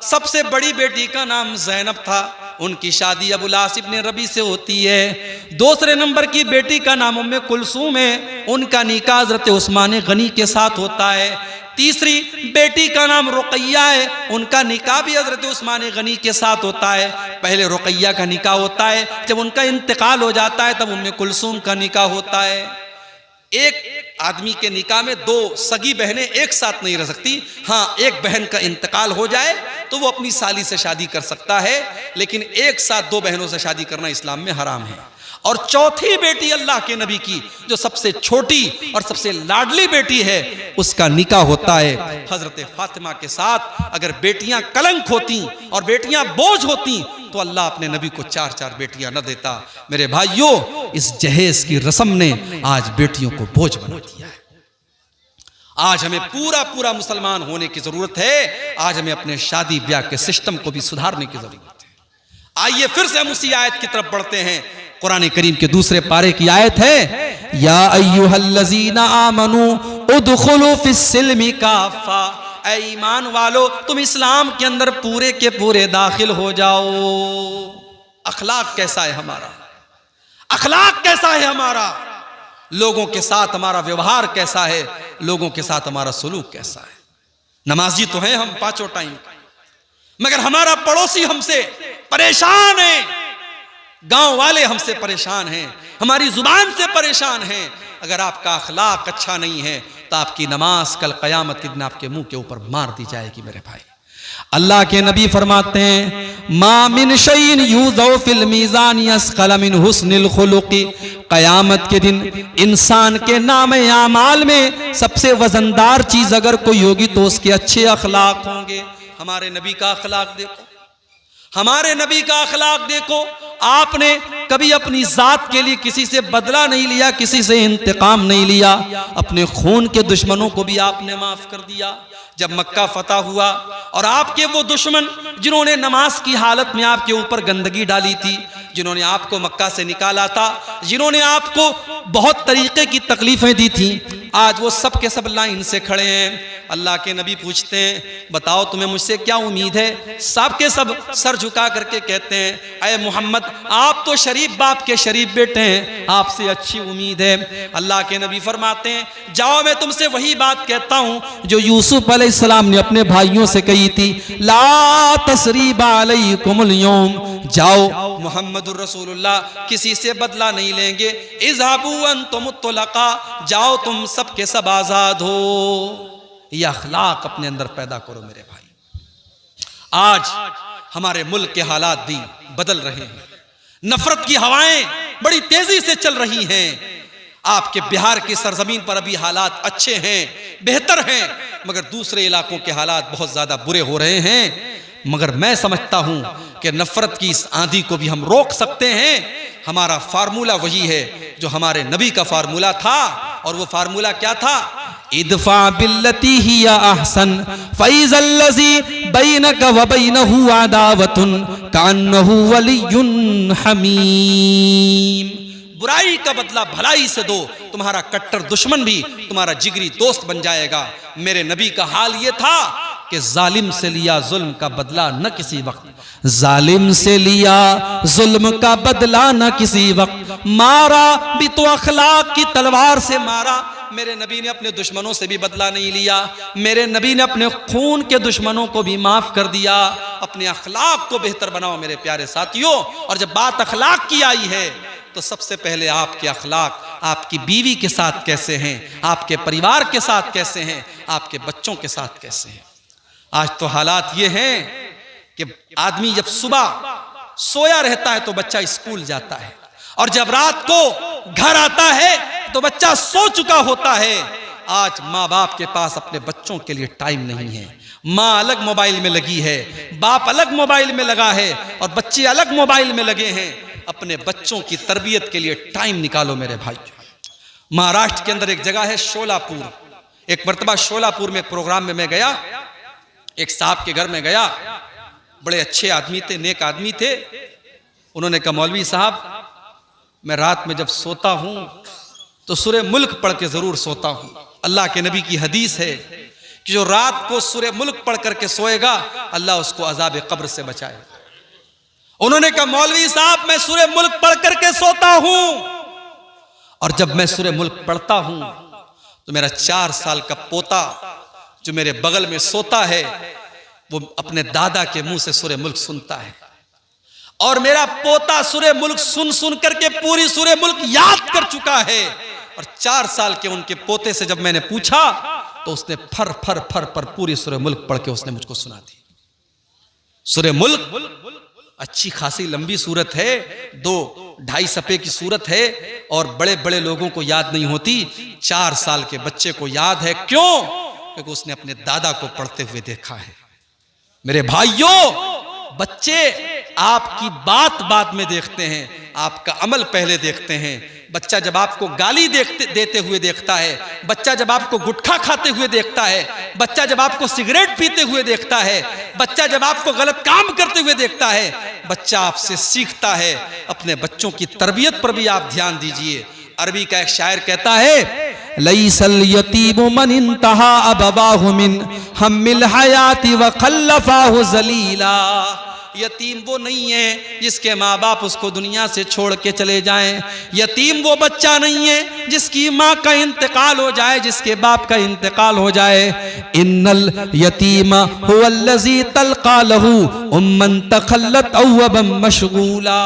सबसे बड़ी बेटी का नाम ज़ैनब था उनकी शादी अबुल आस इब्न रबी से होती है। दूसरे नंबर की बेटी का नाम उम्मे कुलसूम है, उनका निकाह हज़रत उस्मान गनी के साथ होता है। तीसरी बेटी का नाम रुकैया है, उनका निकाह भी हज़रत उस्मान गनी के साथ होता है। पहले रुकैया का निकाह होता है, जब उनका इंतकाल हो जाता है तब उम्मे कुलसूम का निकाह होता है। एक आदमी के निकाह में दो सगी बहनें एक साथ नहीं रह सकती। हाँ, एक बहन का इंतकाल हो जाए तो वो अपनी साली से शादी कर सकता है, लेकिन एक साथ दो बहनों से शादी करना इस्लाम में हराम है। और चौथी बेटी अल्लाह के नबी की, जो सबसे छोटी और सबसे लाडली बेटी है, उसका निकाह होता है हजरत फातिमा के साथ। अगर बेटियां कलंक होती और बेटियां बोझ होती तो अल्लाह अपने नबी को 4-4 बेटियां न देता। मेरे भाइयों, इस जहेज की रस्म ने आज बेटियों को बोझ बना दिया है। आज हमें पूरा पूरा मुसलमान होने की जरूरत है। आज हमें अपने शादी ब्याह के सिस्टम को भी सुधारने की जरूरत है। आइए फिर से हम उसी आयत की तरफ बढ़ते हैं। कुरान करीम के दूसरे पारे की आयत है, या अय्युहल्लज़ीना आमनू उदखुलू फिस्सिल्मि काफ़ा। ऐ ईमान वालो, तुम इस्लाम के अंदर पूरे के पूरे दाखिल हो जाओ। अखलाक कैसा है हमारा? अखलाक कैसा है हमारा? लोगों के साथ हमारा व्यवहार कैसा है? लोगों के साथ हमारा सलूक कैसा है? नमाजी तो हैं हम पांचों टाइम, मगर हमारा पड़ोसी हमसे परेशान है, गांव वाले हमसे परेशान हैं, हमारी जुबान से परेशान हैं। अगर आपका अखलाक अच्छा नहीं है तो आपकी नमाज कल क़यामत के दिन आपके मुंह के ऊपर मार दी जाएगी। मेरे भाई, अल्लाह के नबी फरमाते हैं, मा मिन शैइन यूज़ौ फिल मीज़ान यसक़ल मिन हुस्निल खुलुक़ि। क़यामत के दिन इंसान के नामे आमाल में सबसे वजनदार चीज अगर कोई होगी तो उसके अच्छे अखलाक होंगे। हमारे नबी का अखलाक देखो, हमारे नबी का अखलाक देखो। आपने कभी अपनी जात के लिए किसी से बदला नहीं लिया, किसी से इंतकाम नहीं लिया। अपने खून के दुश्मनों को भी आपने माफ कर दिया। जब मक्का फतह हुआ और आपके वो दुश्मन जिन्होंने नमाज की हालत में आपके ऊपर गंदगी डाली थी, जिन्होंने आपको मक्का से निकाला था, जिन्होंने आपको बहुत तरीके की तकलीफें दी थी, आज वो सब के सब लाइन से खड़े हैं। अल्लाह के नबी पूछते हैं, बताओ तुम्हें मुझसे क्या उम्मीद है? सब के सब सर झुका करके कहते हैं, अय मोहम्मद, आप तो शरीफ बाप के शरीफ बेटे हैं, आपसे अच्छी उम्मीद है। अल्लाह के नबी फरमाते हैं, जाओ मैं तुमसे वही बात कहता हूं जो यूसुफ अलैहिस्सलाम ने अपने भाइयों से कही थी, ला तसरीबा अलैकुमुल यौम। जाओ, मुहम्मदुर रसूलुल्लाह किसी से बदला नहीं लेंगे। इज़हाबू अंतुम तुलका, जाओ तुम सब के सब आजाद हो। ये अखलाक अपने अंदर पैदा करो मेरे भाई। आज हमारे मुल्क के हालात भी बदल रहे हैं, नफरत की हवाएं बड़ी तेजी से चल रही हैं। आपके बिहार की सरजमीन पर अभी हालात अच्छे हैं, बेहतर हैं, मगर दूसरे इलाकों के हालात बहुत ज्यादा बुरे हो रहे हैं। मगर मैं समझता हूं कि नफरत की इस आंधी को भी हम रोक सकते हैं। हमारा फार्मूला वही है जो हमारे नबी का फार्मूला था, और वो फार्मूला क्या था? इदफा बिल्लती हिया अहसन फैज़ल्लज़ी बैनका व बैनहु अदावतुन कान्नहु वलियुन हमीम। बुराई का बदला भलाई से दो, तुम्हारा कट्टर दुश्मन भी तुम्हारा जिगरी दोस्त बन जाएगा। मेरे नबी का हाल ये था कि जालिम से लिया जुल्म का बदला न किसी वक्त, जालिम से लिया जुल्म का बदला न किसी वक्त, मारा भी तो अखलाक की तलवार से मारा। मेरे नबी ने अपने दुश्मनों से भी बदला नहीं लिया, मेरे नबी ने अपने खून के दुश्मनों को भी माफ कर दिया। अपने अखलाक को बेहतर बनाओ मेरे प्यारे साथियों। और जब बात अखलाक की आई है तो सबसे पहले आपके अखलाक आपकी बीवी के साथ कैसे हैं, आपके परिवार के साथ कैसे हैं, आपके बच्चों के साथ कैसे हैं। आज तो हालात ये हैं कि आदमी जब सुबह सोया रहता है तो बच्चा स्कूल जाता है, और जब रात को घर आता है तो बच्चा सो चुका होता है। आज माँ बाप के पास अपने बच्चों के लिए टाइम नहीं है। माँ अलग मोबाइल में लगी है, बाप अलग मोबाइल में लगा है, और बच्चे अलग मोबाइल में लगे हैं। अपने बच्चों की तरबियत के लिए टाइम निकालो मेरे भाई। महाराष्ट्र के अंदर एक जगह है शोलापुर। एक मर्तबा शोलापुर में प्रोग्राम में मैं गया, एक साहब के घर में गया, बड़े अच्छे आदमी थे, नेक आदमी थे। उन्होंने कहा, मौलवी साहब, मैं रात में जब सोता हूं तो सूरे मुल्क पढ़ के जरूर सोता हूं। अल्लाह के नबी की हदीस है कि जो रात को सूरे मुल्क पढ़ करके सोएगा अल्लाह उसको अजाब कब्र से बचाएगा। उन्होंने कहा मौलवी साहब मैं सूरह मुल्क पढ़ करके सोता हूं, और जब मैं सूरह मुल्क पढ़ता हूं तो मेरा 4 साल का पोता जो मेरे बगल में सोता है वो अपने दादा के मुंह से सूरह मुल्क सुनता है, और मेरा पोता सूरह मुल्क सुन सुन करके पूरी सूरह मुल्क याद कर चुका है। और 4 साल के उनके पोते से जब मैंने पूछा तो उसने फर फर फर पर पूरी सूरह मुल्क पढ़ के उसने मुझको सुना दी। सूरह मुल्क अच्छी खासी लंबी सूरत है, 2-2.5 सफ़े की सूरत है, और बड़े बड़े लोगों को याद नहीं होती, 4 साल के बच्चे को याद है। क्यों? क्योंकि उसने अपने दादा को पढ़ते हुए देखा है। मेरे भाइयों, बच्चे आपकी बात बाद में देखते हैं, आपका अमल पहले देखते हैं। बच्चा जब आपको गाली देते हुए देखता है, बच्चा जब आपको गुटखा खाते हुए देखता है, बच्चा जब आपको सिगरेट पीते हुए देखता है, बच्चा जब आपको गलत काम करते हुए देखता है, बच्चा आपसे सीखता है। अपने बच्चों की तरबियत पर भी आप ध्यान दीजिए। अरबी का एक शायर कहता है, लईसल यतीमु मन इंतहा अबवाहु मिन हम्मिल हयाती व खल्लफाहु जलीला। यतीम वो नहीं है जिसके माँ बाप उसको दुनिया से छोड़ के चले जाएं। यतीम वो बच्चा नहीं है जिसकी माँ का इंतकाल हो जाए, जिसके बाप का इंतकाल हो जाए। इन्नल यतीमा हुवल्लज़ी तल्क़ा लहू उम्मन तखल्लत अव्वबन मशगूला।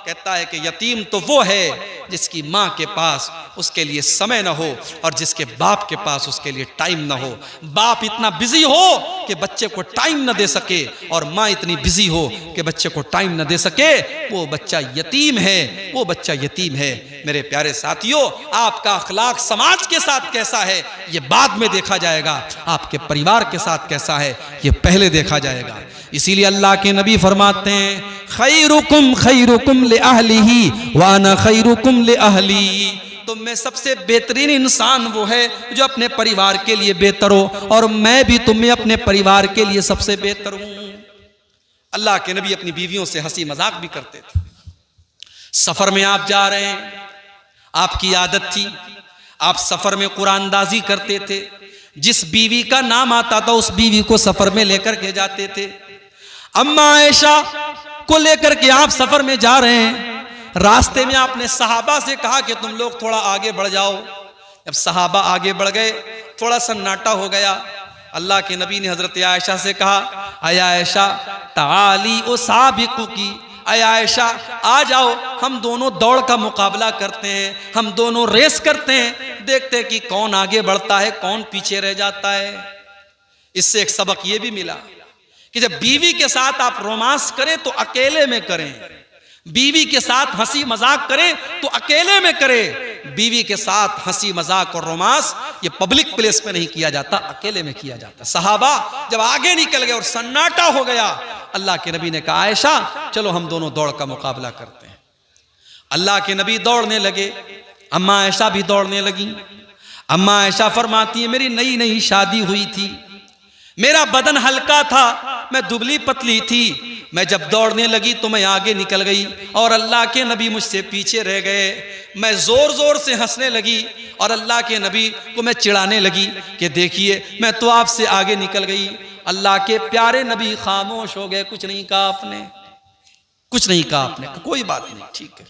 कहता है कि यतीम तो वो है जिसकी माँ के पास उसके लिए समय ना हो और जिसके बाप के पास उसके लिए टाइम ना हो। बाप इतना बिजी हो कि बच्चे को टाइम ना दे सके, और माँ इतनी बिजी हो कि बच्चे को टाइम ना दे सके, वो बच्चा यतीम है, वो बच्चा यतीम है। मेरे प्यारे साथियों, आपका अखलाक समाज के साथ कैसा है ये बाद में देखा जाएगा, आपके परिवार के साथ कैसा है ये पहले देखा जाएगा। इसीलिए अल्लाह के नबी फरमाते हैं, खैरुकुम खैरुकुम ले अहलिही व अना खैरुकुम ले अहली। तो में सबसे बेहतरीन इंसान वो है जो अपने परिवार के लिए बेहतर हो, और मैं भी तुम्हें अपने परिवार के लिए सबसे बेहतर हूं। अल्लाह के नबी अपनी बीवियों से हंसी मजाक भी करते थे। सफर में आप जा रहे हैं, आपकी आदत थी, आप सफर में कुरानदाजी करते थे। जिस बीवी का नाम आता था उस बीवी को सफर में लेकर के जाते थे। अम्मा आयशा को लेकर के आप सफर में जा रहे हैं, रास्ते में आपने सहाबा से कहा कि तुम लोग थोड़ा आगे बढ़ जाओ। जब सहाबा आगे बढ़ गए, थोड़ा सन्नाटा हो गया। अल्लाह के नबी ने हजरत आयशा से कहा, अया आयशा ताली ओ साबिकु की, अया आयशा आ जाओ, हम दोनों दौड़ का मुकाबला करते हैं, हम दोनों रेस करते हैं, देखते हैं कि कौन आगे बढ़ता है कौन पीछे रह जाता है। इससे एक सबक ये भी मिला कि जब बीवी के साथ आप रोमांस करें तो अकेले में करें, बीवी के साथ हंसी मजाक करें तो अकेले में करें। बीवी के साथ हंसी मजाक और रोमांस ये पब्लिक प्लेस पे नहीं किया जाता, अकेले में किया जाता। सहाबा जब आगे निकल गए और सन्नाटा हो गया, अल्लाह के नबी ने कहा, आयशा चलो हम दोनों दौड़ का मुकाबला करते हैं। अल्लाह के नबी दौड़ने लगे, अम्मा आयशा भी दौड़ने लगी। अम्मा आयशा फरमाती है, मेरी नई नई शादी हुई थी, मेरा बदन हल्का था, मैं दुबली पतली थी, मैं जब दौड़ने लगी तो मैं आगे निकल गई और अल्लाह के नबी मुझसे पीछे रह गए। मैं जोर जोर से हंसने लगी और अल्लाह के नबी को मैं चिढ़ाने लगी कि देखिए मैं तो आपसे आगे निकल गई। अल्लाह के प्यारे नबी खामोश हो गए, कुछ नहीं कहा आपने, कुछ नहीं कहा आपने, कोई बात नहीं, ठीक है।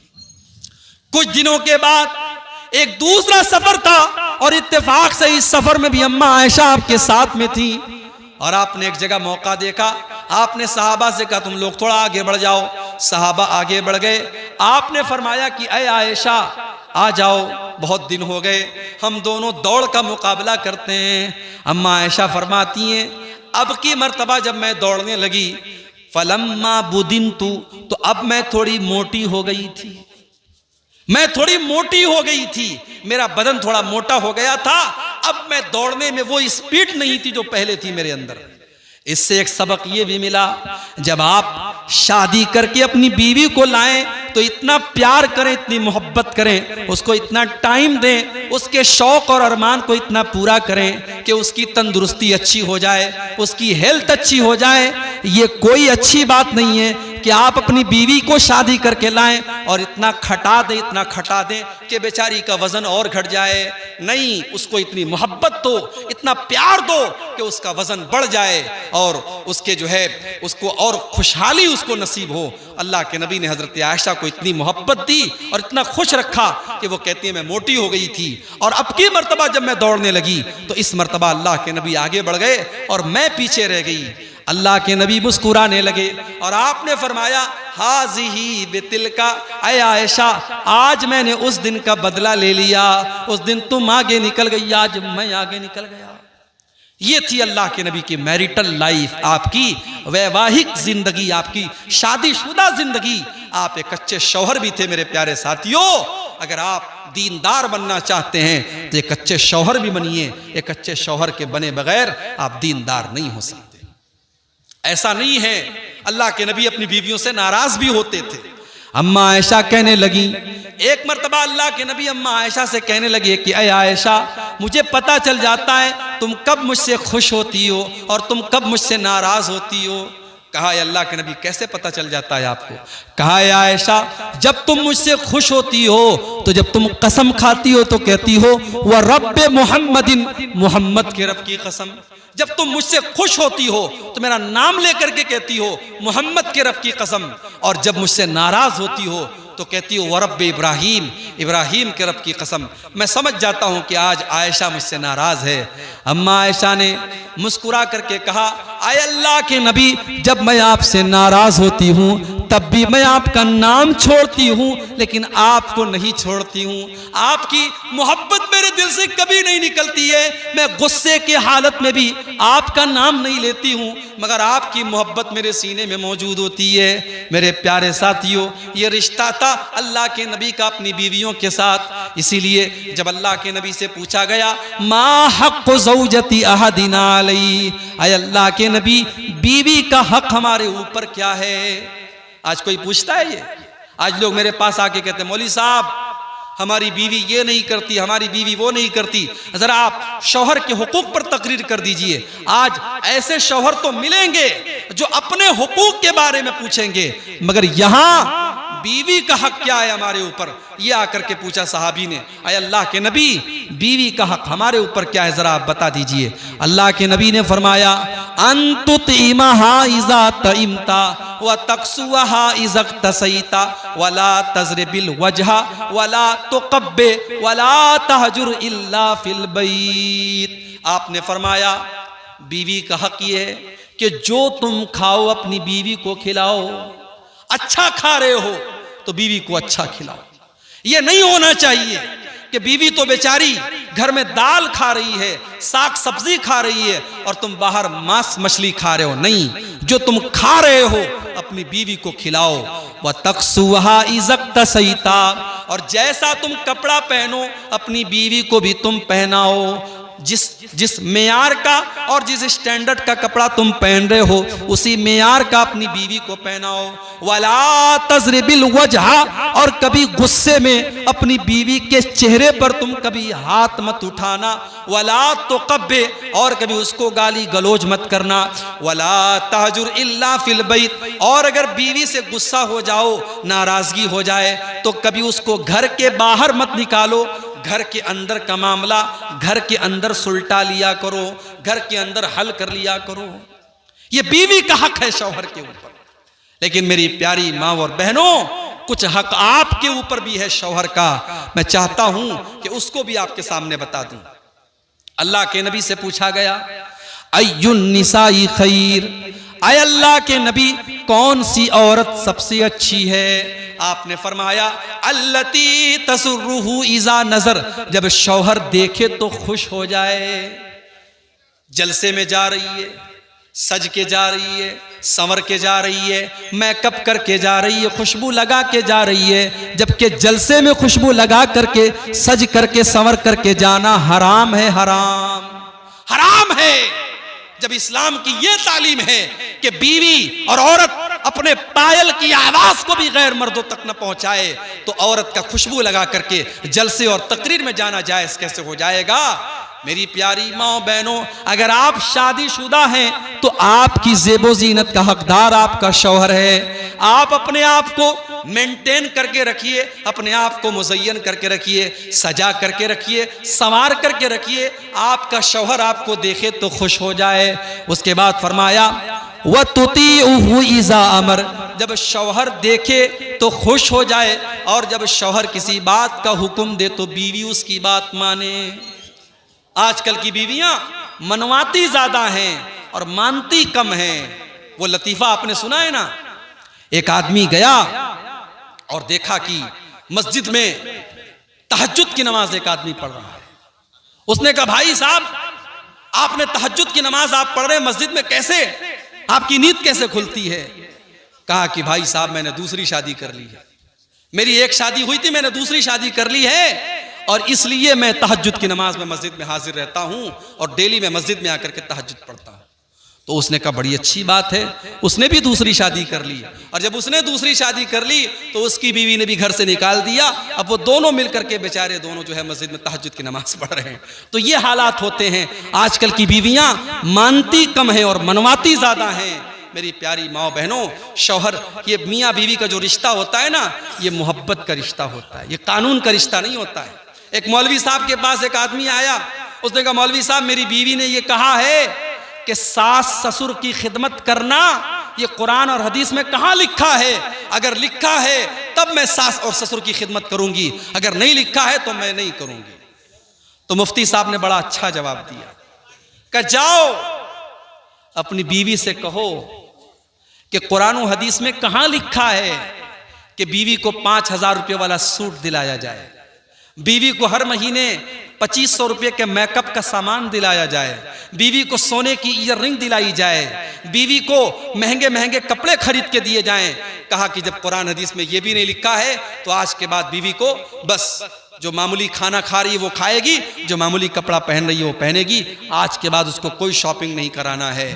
कुछ दिनों के बाद एक दूसरा सफर था और इत्तेफाक से इस सफर में भी अम्मा आयशा आपके साथ में थी, और आपने एक जगह मौका देखा, आपने सहाबा से कहा तुम लोग थोड़ा आगे बढ़ जाओ। सहाबा आगे बढ़ गए। आपने फरमाया कि अय आयशा आ जाओ, बहुत दिन हो गए, हम दोनों दौड़ का मुकाबला करते हैं। अम्मा आयशा फरमाती हैं, अब की मर्तबा जब मैं दौड़ने लगी, फलम्मा बुदिनतु, तो अब मैं थोड़ी मोटी हो गई थी, मैं थोड़ी मोटी हो गई थी, मेरा बदन थोड़ा मोटा हो गया था। अब मैं दौड़ने में वो स्पीड नहीं थी जो पहले थी मेरे अंदर। इससे एक सबक ये भी मिला, जब आप शादी करके अपनी बीवी को लाएं तो इतना प्यार करें, इतनी मोहब्बत करें, उसको इतना टाइम दें, उसके शौक और अरमान को इतना पूरा करें कि उसकी तंदुरुस्ती अच्छी हो जाए, उसकी हेल्थ अच्छी हो जाए। ये कोई अच्छी बात नहीं है कि आप अपनी बीवी को शादी करके लाएं और इतना खटा दें कि बेचारी का वजन और घट जाए। नहीं, उसको इतनी मोहब्बत दो, इतना प्यार दो कि उसका वजन बढ़ जाए और उसके जो है उसको और खुशहाली उसको नसीब हो। अल्लाह के नबी ने हजरत आयशा को इतनी मोहब्बत दी और इतना खुश रखा कि वो कहती है मैं मोटी हो गई थी और अब की मर्तबा जब मैं दौड़ने लगी तो इस मर्तबा अल्लाह के नबी आगे बढ़ गए और मैं पीछे रह गई। अल्लाह के नबी मुस्कुराने लगे और आपने फरमाया हाज़िही बितिल का, अय आयशा आज मैंने उस दिन का बदला ले लिया। उस दिन तुम आगे निकल गई, आज मैं आगे निकल गया। ये थी अल्लाह के नबी की मैरिटल लाइफ, आपकी वैवाहिक जिंदगी, आपकी शादीशुदा जिंदगी। आप एक अच्छे शौहर भी थे मेरे प्यारे साथियों। अगर आप दीनदार बनना चाहते हैं तो एक अच्छे शौहर भी बनिए। एक अच्छे शौहर के बने बगैर आप दीनदार नहीं हो सकते। ऐसा नहीं है, अल्लाह के नबी अपनी बीवियों से नाराज भी होते थे। अम्मा आयशा कहने लगी, एक मर्तबा अल्लाह के नबी अम्मा आयशा से कहने लगे कि अय आयशा मुझे पता चल जाता है तुम कब मुझसे खुश होती हो और तुम कब मुझसे नाराज होती हो। कहा अल्लाह के नबी कैसे पता चल जाता है आपको? कहा आयशा जब तुम मुझसे खुश होती हो तो जब तुम कसम खाती हो तो कहती हो वह रब्बे मोहम्मदिन, मोहम्मद के रब की कसम। जब तुम मुझसे खुश होती हो तो मेरा नाम लेकर के कहती हो मोहम्मद के रब की कसम। और जब मुझसे नाराज होती हो तो कहती हो वरब्बे इब्राहिम, इब्राहिम के रब की कसम। मैं समझ जाता हूं कि आज आयशा मुझसे नाराज है। अम्मा आयशा ने मुस्कुरा करके कहा आय अल्लाह के नबी जब मैं आपसे नाराज होती हूं तब भी मैं आपका नाम छोड़ती हूं लेकिन आपको नहीं छोड़ती हूं। आपकी मोहब्बत मेरे दिल से कभी नहीं निकलती है। मैं गुस्से की हालत में भी आपका नाम नहीं लेती हूं मगर आपकी मोहब्बत मेरे सीने में मौजूद होती है। मेरे प्यारे साथियों, ये रिश्ता था अल्लाह के नबी का अपनी बीवियों के साथ। इसीलिए जब अल्लाह के नबी से पूछा गया मा हक़्क़ु ज़ौजती अहदिना अलैहि, अय अल्लाह के नबी बीवी का हक हमारे ऊपर क्या है? आज कोई पूछता है ये? आज लोग मेरे पास आके कहते हैं मौलवी साहब हमारी बीवी ये नहीं करती, हमारी बीवी वो नहीं करती। जरा आप शौहर के हुकूक पर तकरीर कर दीजिए। आज ऐसे शौहर तो मिलेंगे जो अपने हुकूक के बारे में पूछेंगे मगर यहां बीवी का हक क्या है हमारे ऊपर, ये आकर के पूछा सहाबी ने। अय अल्लाह के नबी बीवी का हक हमारे ऊपर क्या है जरा आप बता दीजिए। अल्लाह के नबी ने फरमाया अंतुतिमहा इज़ा तइमता व तक्सुहा इज़ा तसैता वला तज़रिबिल वजहा वला तुक़ब्बे वला तहजुर इल्ला फिल बैत। आपने फरमाया बीवी का हक ये है कि जो तुम खाओ अपनी बीवी को खिलाओ। अच्छा खा रहे हो तो बीवी को अच्छा खिलाओ। ये नहीं होना चाहिए कि बीवी तो बेचारी घर में दाल खा रही है, साग सब्जी खा रही है और तुम बाहर मांस मछली खा रहे हो। नहीं, जो तुम खा रहे हो अपनी बीवी को खिलाओ। व तक्सुहा इज़ा तसैता, और जैसा तुम कपड़ा पहनो अपनी बीवी को भी तुम पहनाओ। जिस मेयार का और जिस स्टैंडर्ड का कपड़ा तुम पहन रहे हो उसी मेयार का अपनी बीवी को पहनाओ। वला तज़रिबिल वजहा, और कभी गुस्से में अपनी बीवी के चेहरे पर तुम कभी हाथ मत उठाना। वला तुक़ब्बे, और कभी उसको गाली गलोज मत करना। वला तहजुर इल्ला फिल बैत, और अगर बीवी से गुस्सा हो जाओ, नाराजगी हो जाए तो कभी उसको घर के बाहर मत निकालो। घर के अंदर का मामला घर के अंदर सुलटा लिया करो, घर के अंदर हल कर लिया करो। ये बीवी का हक है शौहर के ऊपर। लेकिन मेरी प्यारी माँ और बहनों, कुछ हक आपके ऊपर भी है शौहर का। मैं चाहता हूं कि उसको भी आपके सामने बता दूं। अल्लाह के नबी से पूछा गया अय्युन निसाई खैर, अय अल्लाह के नबी कौन सी औरत सबसे अच्छी है? आपने फरमाया अल्लती तसुर्रुहु इज़ा नजर, जब शौहर देखे तो खुश हो जाए। जलसे में जा रही है, सज के जा रही है, संवर के जा रही है, मेकअप करके जा रही है, खुशबू लगा के जा रही है। जबकि जलसे में खुशबू लगा करके सज करके संवर करके जाना हराम है, हराम है। जब इस्लाम की ये तालीम है कि बीवी और औरत अपने पायल की आवाज को भी गैर मर्दों तक न पहुंचाए तो औरत का खुशबू लगा करके जलसे और तकरीर में जाना जायज कैसे हो जाएगा। मेरी प्यारी माँ बहनों, अगर आप शादीशुदा हैं तो आपकी जेबो जीनत का हकदार आपका शौहर है। आप अपने आप को मेंटेन करके रखिए, अपने आप को मुज़य्यन करके रखिए, सजा करके रखिए, संवार करके रखिए। आपका शौहर आपको देखे तो खुश हो जाए। उसके बाद फरमाया व तुतीउहु इज़ा अमर, जब शौहर देखे तो खुश हो जाए और जब शौहर किसी बात का हुक्म दे तो बीवी उसकी बात माने। आजकल की बीवियां मनवाती ज्यादा हैं और मानती कम हैं। वो लतीफा आपने सुना है ना, एक आदमी गया और देखा कि मस्जिद में तहज्जुद की नमाज एक आदमी पढ़ रहा है। उसने कहा भाई साहब, आपने तहज्जुद की नमाज आप पढ़ रहे हैं मस्जिद में, कैसे, आपकी नींद कैसे खुलती है? कहा कि भाई साहब मैंने दूसरी शादी कर ली है, मेरी एक शादी हुई थी, मैंने दूसरी शादी कर ली है और इसलिए मैं तहज्जुद की नमाज में मस्जिद में हाजिर रहता हूं और डेली मैं मस्जिद में आकर के तहज्जुद पढ़ता हूं। तो उसने कहा बड़ी अच्छी बात है, उसने भी दूसरी शादी कर ली और जब उसने दूसरी शादी कर ली तो उसकी बीवी ने भी घर से निकाल दिया। अब वो दोनों मिलकर के बेचारे दोनों जो है मस्जिद में तहज्जुद की नमाज पढ़ रहे हैं। तो ये हालात होते हैं। आजकल की बीवियां मानती कम है और मनवाती ज्यादा हैं। मेरी प्यारी माँ बहनों, शौहर, ये मियाँ बीवी का जो रिश्ता होता है ना, ये मोहब्बत का रिश्ता होता है, ये कानून का रिश्ता नहीं होता है। एक मौलवी साहब के पास एक आदमी आया, उसने कहा मौलवी साहब मेरी बीवी ने ये कहा है कि सास ससुर की खिदमत करना ये कुरान और हदीस में कहाँ लिखा है? अगर लिखा है तब मैं सास और ससुर की खिदमत करूंगी, अगर नहीं लिखा है तो मैं नहीं करूंगी। तो मुफ्ती साहब ने बड़ा अच्छा जवाब दिया, कहा जाओ अपनी बीवी से कहो कि कुरान और हदीस में कहाँ लिखा है कि बीवी को 5,000 रुपये वाला सूट दिलाया जाए, बीवी को हर महीने 2500 रुपये के मेकअप का सामान दिलाया जाए, बीवी को सोने की ईयररिंग दिलाई जाए, बीवी को महंगे महंगे कपड़े खरीद के दिए जाएं। कहा कि जब कुरान हदीस में ये भी नहीं लिखा है तो आज के बाद बीवी को बस जो मामूली खाना खा रही है वो खाएगी, जो मामूली कपड़ा पहन रही है वो पहनेगी, आज के बाद उसको कोई शॉपिंग नहीं कराना है।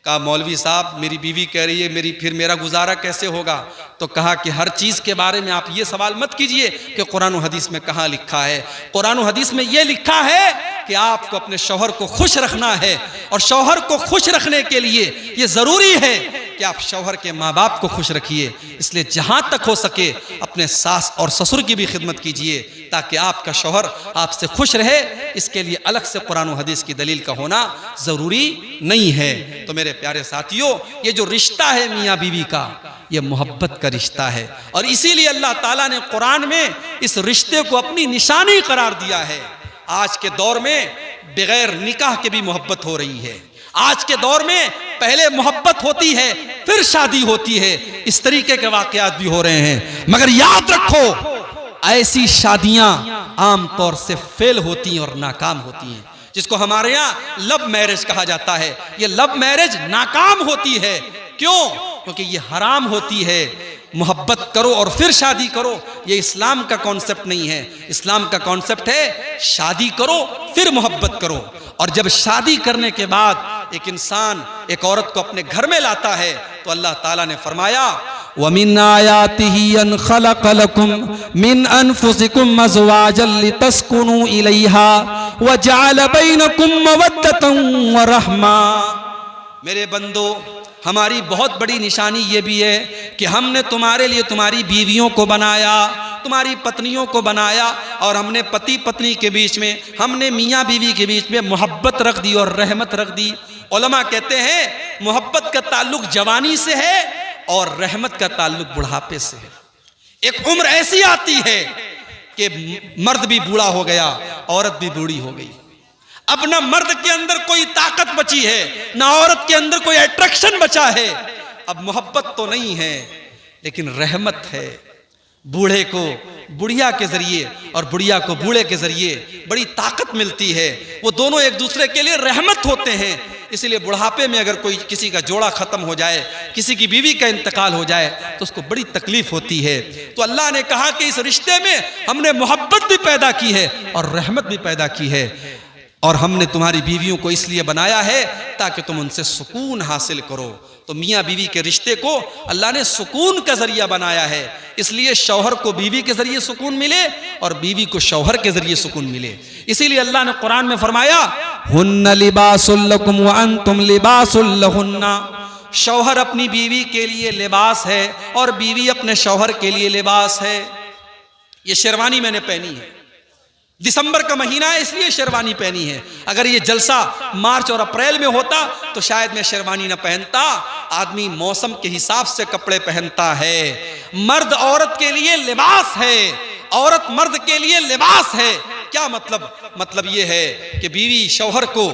कहा मौलवी साहब मेरी बीवी कह रही है फिर मेरा गुजारा कैसे होगा? तो कहा कि हर चीज़ के बारे में आप ये सवाल मत कीजिए कि कुरान और हदीस में कहाँ लिखा है। कुरान और हदीस में ये लिखा है कि आपको अपने शौहर को खुश रखना है और शौहर को खुश रखने के लिए ये ज़रूरी है कि आप शौहर के माँ बाप को खुश रखिए। इसलिए जहाँ तक हो सके अपने सास और ससुर की भी खिदमत कीजिए ताकि आपका शौहर आपसे खुश रहे। इसके लिए अलग से कुरान और हदीस की दलील का होना ज़रूरी नहीं है। तो मेरे प्यारे साथियों, ये जो रिश्ता है मियाँ बीवी का, ये मोहब्बत का रिश्ता है और इसीलिए अल्लाह ताला ने कुरान में इस रिश्ते को अपनी निशानी करार दिया है। आज के दौर में बगैर निकाह के भी मोहब्बत हो रही है। आज के दौर में पहले मोहब्बत होती है फिर शादी होती है, इस तरीके के वाकयात भी हो रहे हैं। मगर याद रखो ऐसी शादियां आमतौर से फेल होती हैं और नाकाम होती हैं, जिसको हमारे यहाँ लव मैरिज कहा जाता है। ये लव मैरिज नाकाम होती है। क्यों? क्योंकि ये हराम होती है। मोहब्बत करो और फिर शादी करो, ये इस्लाम का कॉन्सेप्ट नहीं है। इस्लाम का कॉन्सेप्ट है शादी करो फिर मोहब्बत करो। और जब शादी करने के बाद एक इंसान एक औरत को अपने घर में लाता है तो अल्लाह ताला ने फरमाया वमिन आयातिही अन खलक़ लकुम मिन अनफुसिकुम अज़वाजन लितस्कुनू इलैहा व जअल बैनकुम मवद्दतन व रहमा। मेरे बंदो, हमारी बहुत बड़ी निशानी ये भी है कि हमने तुम्हारे लिए तुम्हारी बीवियों को बनाया, तुम्हारी पत्नियों को बनाया और हमने पति पत्नी के बीच में, हमने मियाँ बीवी के बीच में मोहब्बत रख दी और रहमत रख दी। उलमा कहते हैं मोहब्बत का ताल्लुक जवानी से है और रहमत का ताल्लुक बुढ़ापे से है। एक उम्र ऐसी आती है कि मर्द भी बूढ़ा हो गया, औरत भी बूढ़ी हो गई। अब ना मर्द के अंदर कोई ताकत बची है, ना औरत के अंदर कोई अट्रैक्शन बचा है। अब मोहब्बत तो नहीं है लेकिन रहमत है। बूढ़े को बुढ़िया के जरिए और बुढ़िया को बूढ़े के जरिए बड़ी ताकत मिलती है। वो दोनों एक दूसरे के लिए रहमत होते हैं। इसलिए बुढ़ापे में अगर कोई किसी का जोड़ा खत्म हो जाए, किसी की बीवी का इंतकाल हो जाए तो उसको बड़ी तकलीफ होती है। तो अल्लाह ने कहा कि इस रिश्ते में हमने मोहब्बत भी पैदा की है और रहमत भी पैदा की है। और हमने तुम्हारी बीवियों को इसलिए बनाया है ताकि तुम उनसे सुकून हासिल करो। तो मियाँ बीवी के रिश्ते को अल्लाह ने सुकून का जरिया बनाया है, इसलिए शौहर को बीवी के जरिए सुकून मिले और बीवी को शौहर के जरिए सुकून मिले। इसीलिए अल्लाह ने कुरान में फरमाया, हुन्ना लिबासुल लकुम व अंतुम लिबासुल लहुन्ना। शौहर अपनी बीवी के लिए लिबास है और बीवी अपने शौहर के लिए लिबास है। ये शेरवानी मैंने पहनी है, दिसंबर का महीना है इसलिए शेरवानी पहनी है। अगर ये जलसा मार्च और अप्रैल में होता तो शायद मैं शेरवानी ना पहनता। आदमी मौसम के हिसाब से कपड़े पहनता है। मर्द औरत के लिए लिबास है, औरत मर्द के लिए लिबास है। क्या मतलब ये है कि बीवी शौहर को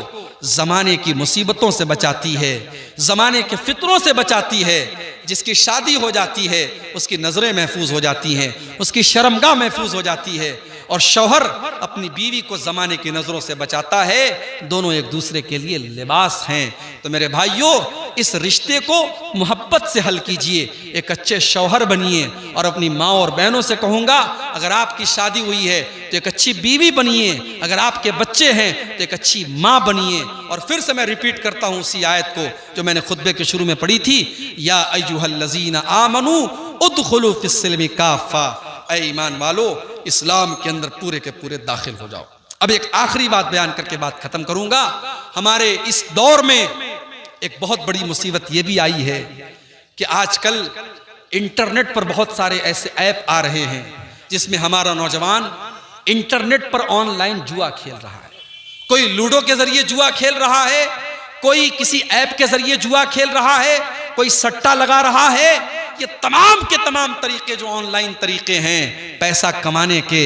जमाने की मुसीबतों से बचाती है, जमाने के फितरों से बचाती है। जिसकी शादी हो जाती है उसकी नजरें महफूज हो जाती हैं, उसकी शर्मगाह महफूज हो जाती है। और शौहर अपनी बीवी को जमाने की नजरों से बचाता है। दोनों एक दूसरे के लिए लिबास हैं। तो मेरे भाइयों, इस रिश्ते को मोहब्बत से हल कीजिए, एक अच्छे शौहर बनिए। और अपनी माँ और बहनों से कहूँगा, अगर आपकी शादी हुई है तो एक अच्छी बीवी बनिए, अगर आपके बच्चे हैं तो एक अच्छी माँ बनिए। और फिर से मैं रिपीट करता हूँ उसी आयत को जो मैंने खुतबे के शुरू में पढ़ी थी, या अय्युहल्लज़ीना आमनू उदखुलू फिस्सिल्मि काफ़ा। ऐ ईमान वालो, इस्लाम के अंदर पूरे के पूरे दाखिल हो जाओ। अब एक आखिरी बात बयान करके बात खत्म करूंगा। हमारे इस दौर में एक बहुत बड़ी मुसीबत यह भी आई है कि आजकल इंटरनेट पर बहुत सारे ऐसे ऐप आ रहे हैं जिसमें हमारा नौजवान इंटरनेट पर ऑनलाइन जुआ खेल रहा है। कोई लूडो के जरिए जुआ खेल रहा है, कोई किसी ऐप के जरिए जुआ खेल रहा है, कोई सट्टा लगा रहा है। ये तमाम के तमाम तरीके जो ऑनलाइन तरीके हैं पैसा कमाने के,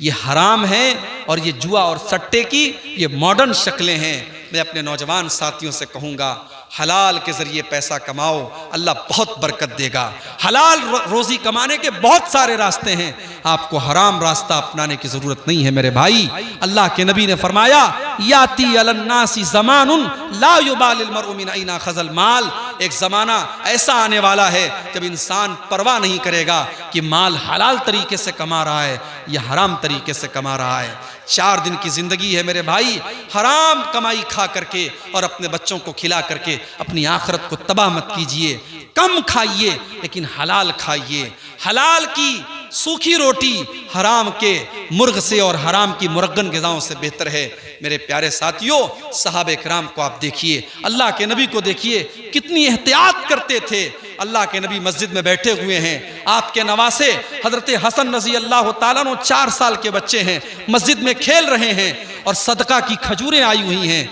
ये हराम है। और ये जुआ और सट्टे की ये मॉडर्न शक्लें हैं। मैं अपने नौजवान साथियों से कहूँगा, हलाल के जरिए पैसा कमाओ, अल्लाह बहुत बरकत देगा। हलाल रोजी कमाने के बहुत सारे रास्ते हैं, आपको हराम रास्ता अपनाने की जरूरत नहीं है मेरे भाई। अल्लाह के नबी ने फरमाया, याती अलन्नासी ज़मानुन ला युबालिल मरउ मिन ऐना खज़ल माल। एक ज़माना ऐसा आने वाला है जब इंसान परवाह नहीं करेगा कि माल हलाल तरीके से कमा रहा है या हराम तरीके से कमा रहा है। 4 दिन की जिंदगी है मेरे भाई, हराम कमाई खा करके और अपने बच्चों को खिला करके अपनी आखिरत को तबाह मत कीजिए। कम खाइए लेकिन हलाल खाइए। हलाल की सूखी रोटी हराम के मुर्ग से और हराम की मुरगन ग़िज़ाओं से बेहतर है। मेरे प्यारे साथियों, सहाबे किराम को आप देखिए, अल्लाह के नबी को देखिए, कितनी एहतियात करते थे। अल्लाह के नबी मस्जिद में बैठे हुए हैं, आपके नवासे हजरत हसन रज़ी अल्लाह ताला अन्हु 4 साल के बच्चे हैं, मस्जिद में खेल रहे हैं और सदका की खजूरें आई हुई हैं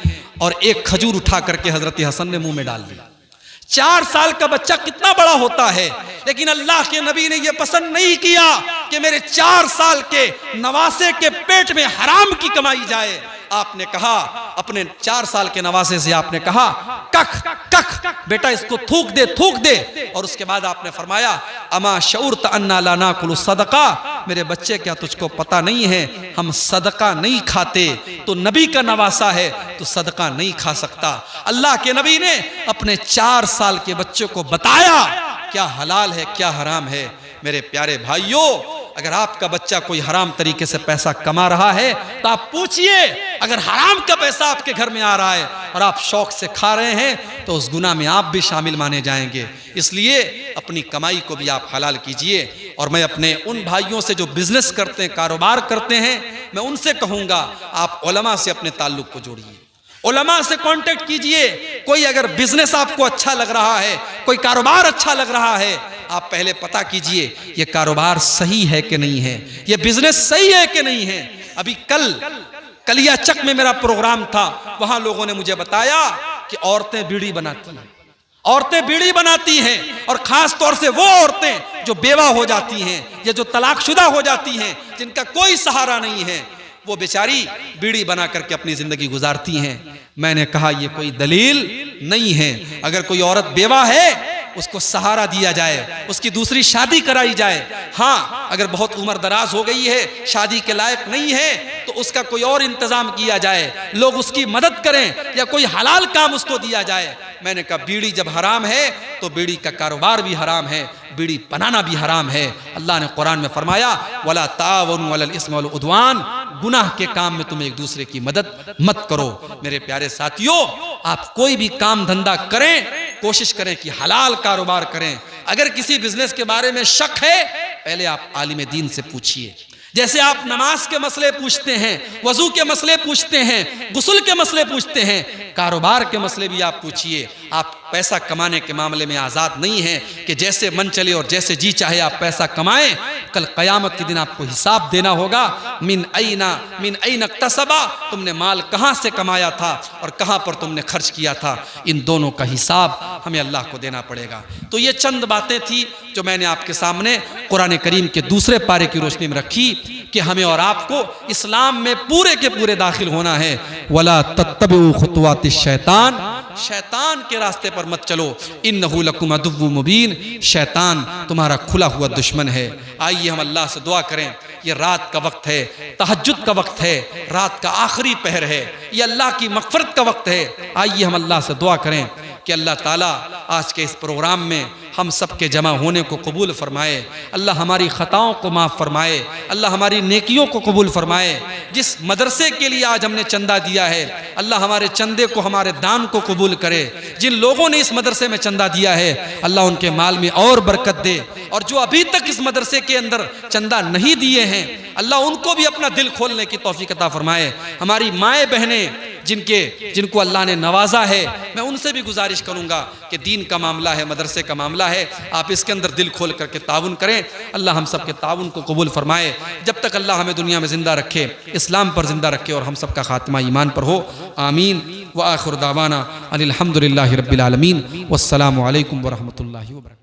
और एक खजूर उठा करके हजरत हसन ने मुंह में डाल दी। 4 साल का बच्चा कितना बड़ा होता है, लेकिन अल्लाह के नबी ने यह पसंद नहीं किया कि मेरे 4 साल के नवासे के पेट में हराम की कमाई जाए। आपने कहा, अपने 4 साल के नवासे से आपने कहा, कख कख बेटा इसको थूक दे। और उसके बाद आपने फरमाया, अमा शऊरत अन्ना ला नाकुलु सदका। मेरे बच्चे, क्या तुझको पता नहीं है हम सदका नहीं खाते? तो नबी का नवासा है तो सदका नहीं खा सकता। अल्लाह के नबी ने अपने 4 साल के बच्चे को बताया क्या हलाल है क्या हराम है। मेरे प्यारे भाइयों, अगर आपका बच्चा कोई हराम तरीके से पैसा कमा रहा है तो आप पूछिए, अगर हराम का पैसा आपके घर में आ रहा है और आप शौक से खा रहे हैं तो उस गुनाह में आप भी शामिल माने जाएंगे। इसलिए अपनी कमाई को भी आप हलाल कीजिए। और मैं अपने उन भाइयों से जो बिजनेस करते हैं, कारोबार करते हैं, मैं उनसे कहूँगा, आप उलमा से अपने ताल्लुक को जोड़िए, उलमा से कांटेक्ट कीजिए। कोई अगर बिजनेस आपको अच्छा लग रहा है, कोई कारोबार अच्छा लग रहा है, आप पहले पता कीजिए ये कारोबार सही है कि नहीं है, ये बिजनेस सही है कि नहीं है। अभी कल कलियाचक में मेरा प्रोग्राम था, वहां लोगों ने मुझे बताया कि औरतें बीड़ी बनाती हैं, औरतें बीड़ी बनाती हैं, और खास तौर से वो औरतें जो बेवा हो जाती हैं या जो तलाकशुदा हो जाती हैं, जिनका कोई सहारा नहीं है, वो बेचारी बीड़ी बना करके अपनी जिंदगी गुजारती हैं। मैंने कहा ये कोई दलील नहीं है। अगर कोई औरत बेवा है उसको सहारा दिया जाए, उसकी दूसरी शादी कराई जाए। हाँ, अगर बहुत उम्र दराज हो गई है, शादी के लायक नहीं है, तो उसका कोई और इंतजाम किया जाए, लोग उसकी मदद करें या कोई हलाल काम उसको दिया जाए। मैंने कहा बीड़ी जब हराम है तो बीड़ी का कारोबार भी हराम है, बीड़ी बनाना भी हराम है। अल्लाह ने कुरान में फरमाया, वला तावनु अलल इस्मि वल उद्वान, गुनाह के काम में तुम एक दूसरे की मदद मत करो। मेरे प्यारे साथियों, आप कोई भी काम धंधा करें, कोशिश करें कि हलाल कारोबार करें। अगर किसी बिजनेस के बारे में शक है, पहले आप आलिम दीन से पूछिए। जैसे आप नमाज के मसले पूछते हैं, वजू के मसले पूछते हैं, गुस्ल के मसले पूछते हैं, कारोबार के मसले भी आप पूछिए। आप पैसा कमाने के मामले में आज़ाद नहीं हैं कि जैसे मन चले और जैसे जी चाहे आप पैसा कमाएं। कल क़यामत के दिन आपको हिसाब देना होगा। मिन ऐना इक्तसबा, तुमने माल कहाँ से कमाया था और कहाँ पर तुमने खर्च किया था। इन दोनों का हिसाब हमें अल्लाह को देना पड़ेगा। तो ये चंद बातें थी जो मैंने आपके सामने कुरान करीम के दूसरे पारे की रोशनी में रखी कि हमें और आपको इस्लाम में पूरे के पूरे दाखिल होना है। वला तत्तबिउ खुतवातिश शैतान, शैतान के रास्ते पर मत चलो। इन्नहु लकुम अदुव्वुम मुबीन, शैतान तुम्हारा खुला हुआ दुश्मन है। आइए हम अल्लाह से दुआ करें। ये रात का वक्त है, तहज्जुद का वक्त है, रात का आखिरी पहर है, ये अल्लाह की मग़फ़िरत का वक्त है। आइए हम अल्लाह से दुआ करें कि अल्लाह ताला आज के इस प्रोग्राम में हम सब के जमा होने को कबूल फरमाए। अल्लाह हमारी ख़ताओं को माफ़ फरमाए, अल्लाह हमारी नेकियों को कबूल फरमाए। जिस मदरसे के लिए आज हमने चंदा दिया है, अल्लाह हमारे चंदे को, हमारे दान को कबूल करे। जिन लोगों ने इस मदरसे में चंदा दिया है, अल्लाह उनके माल में और बरकत दे। और जो अभी तक इस मदरसे के अंदर चंदा नहीं दिए हैं, अल्लाह उनको भी अपना दिल खोलने की तौफीक अता फरमाए। हमारी माएँ बहनें जिनको अल्लाह ने नवाजा है, मैं उनसे भी गुजारिश करूंगा कि दीन का मामला है, मदरसे का मामला है, आप इसके अंदर दिल खोल करके ताउन करें। अल्लाह हम सब के ताउन को कबूल फरमाए। जब तक अल्लाह हमें दुनिया में जिंदा रखे, इस्लाम पर जिंदा रखे और हम सब का खात्मा ईमान पर हो। आमीन। व आखिर दावाना अनिल हम्दुलिल्लाहि रब्बिल आलमीन। वस्सलामु अलैकुम व रहमतुल्लाहि व बरकातुहू।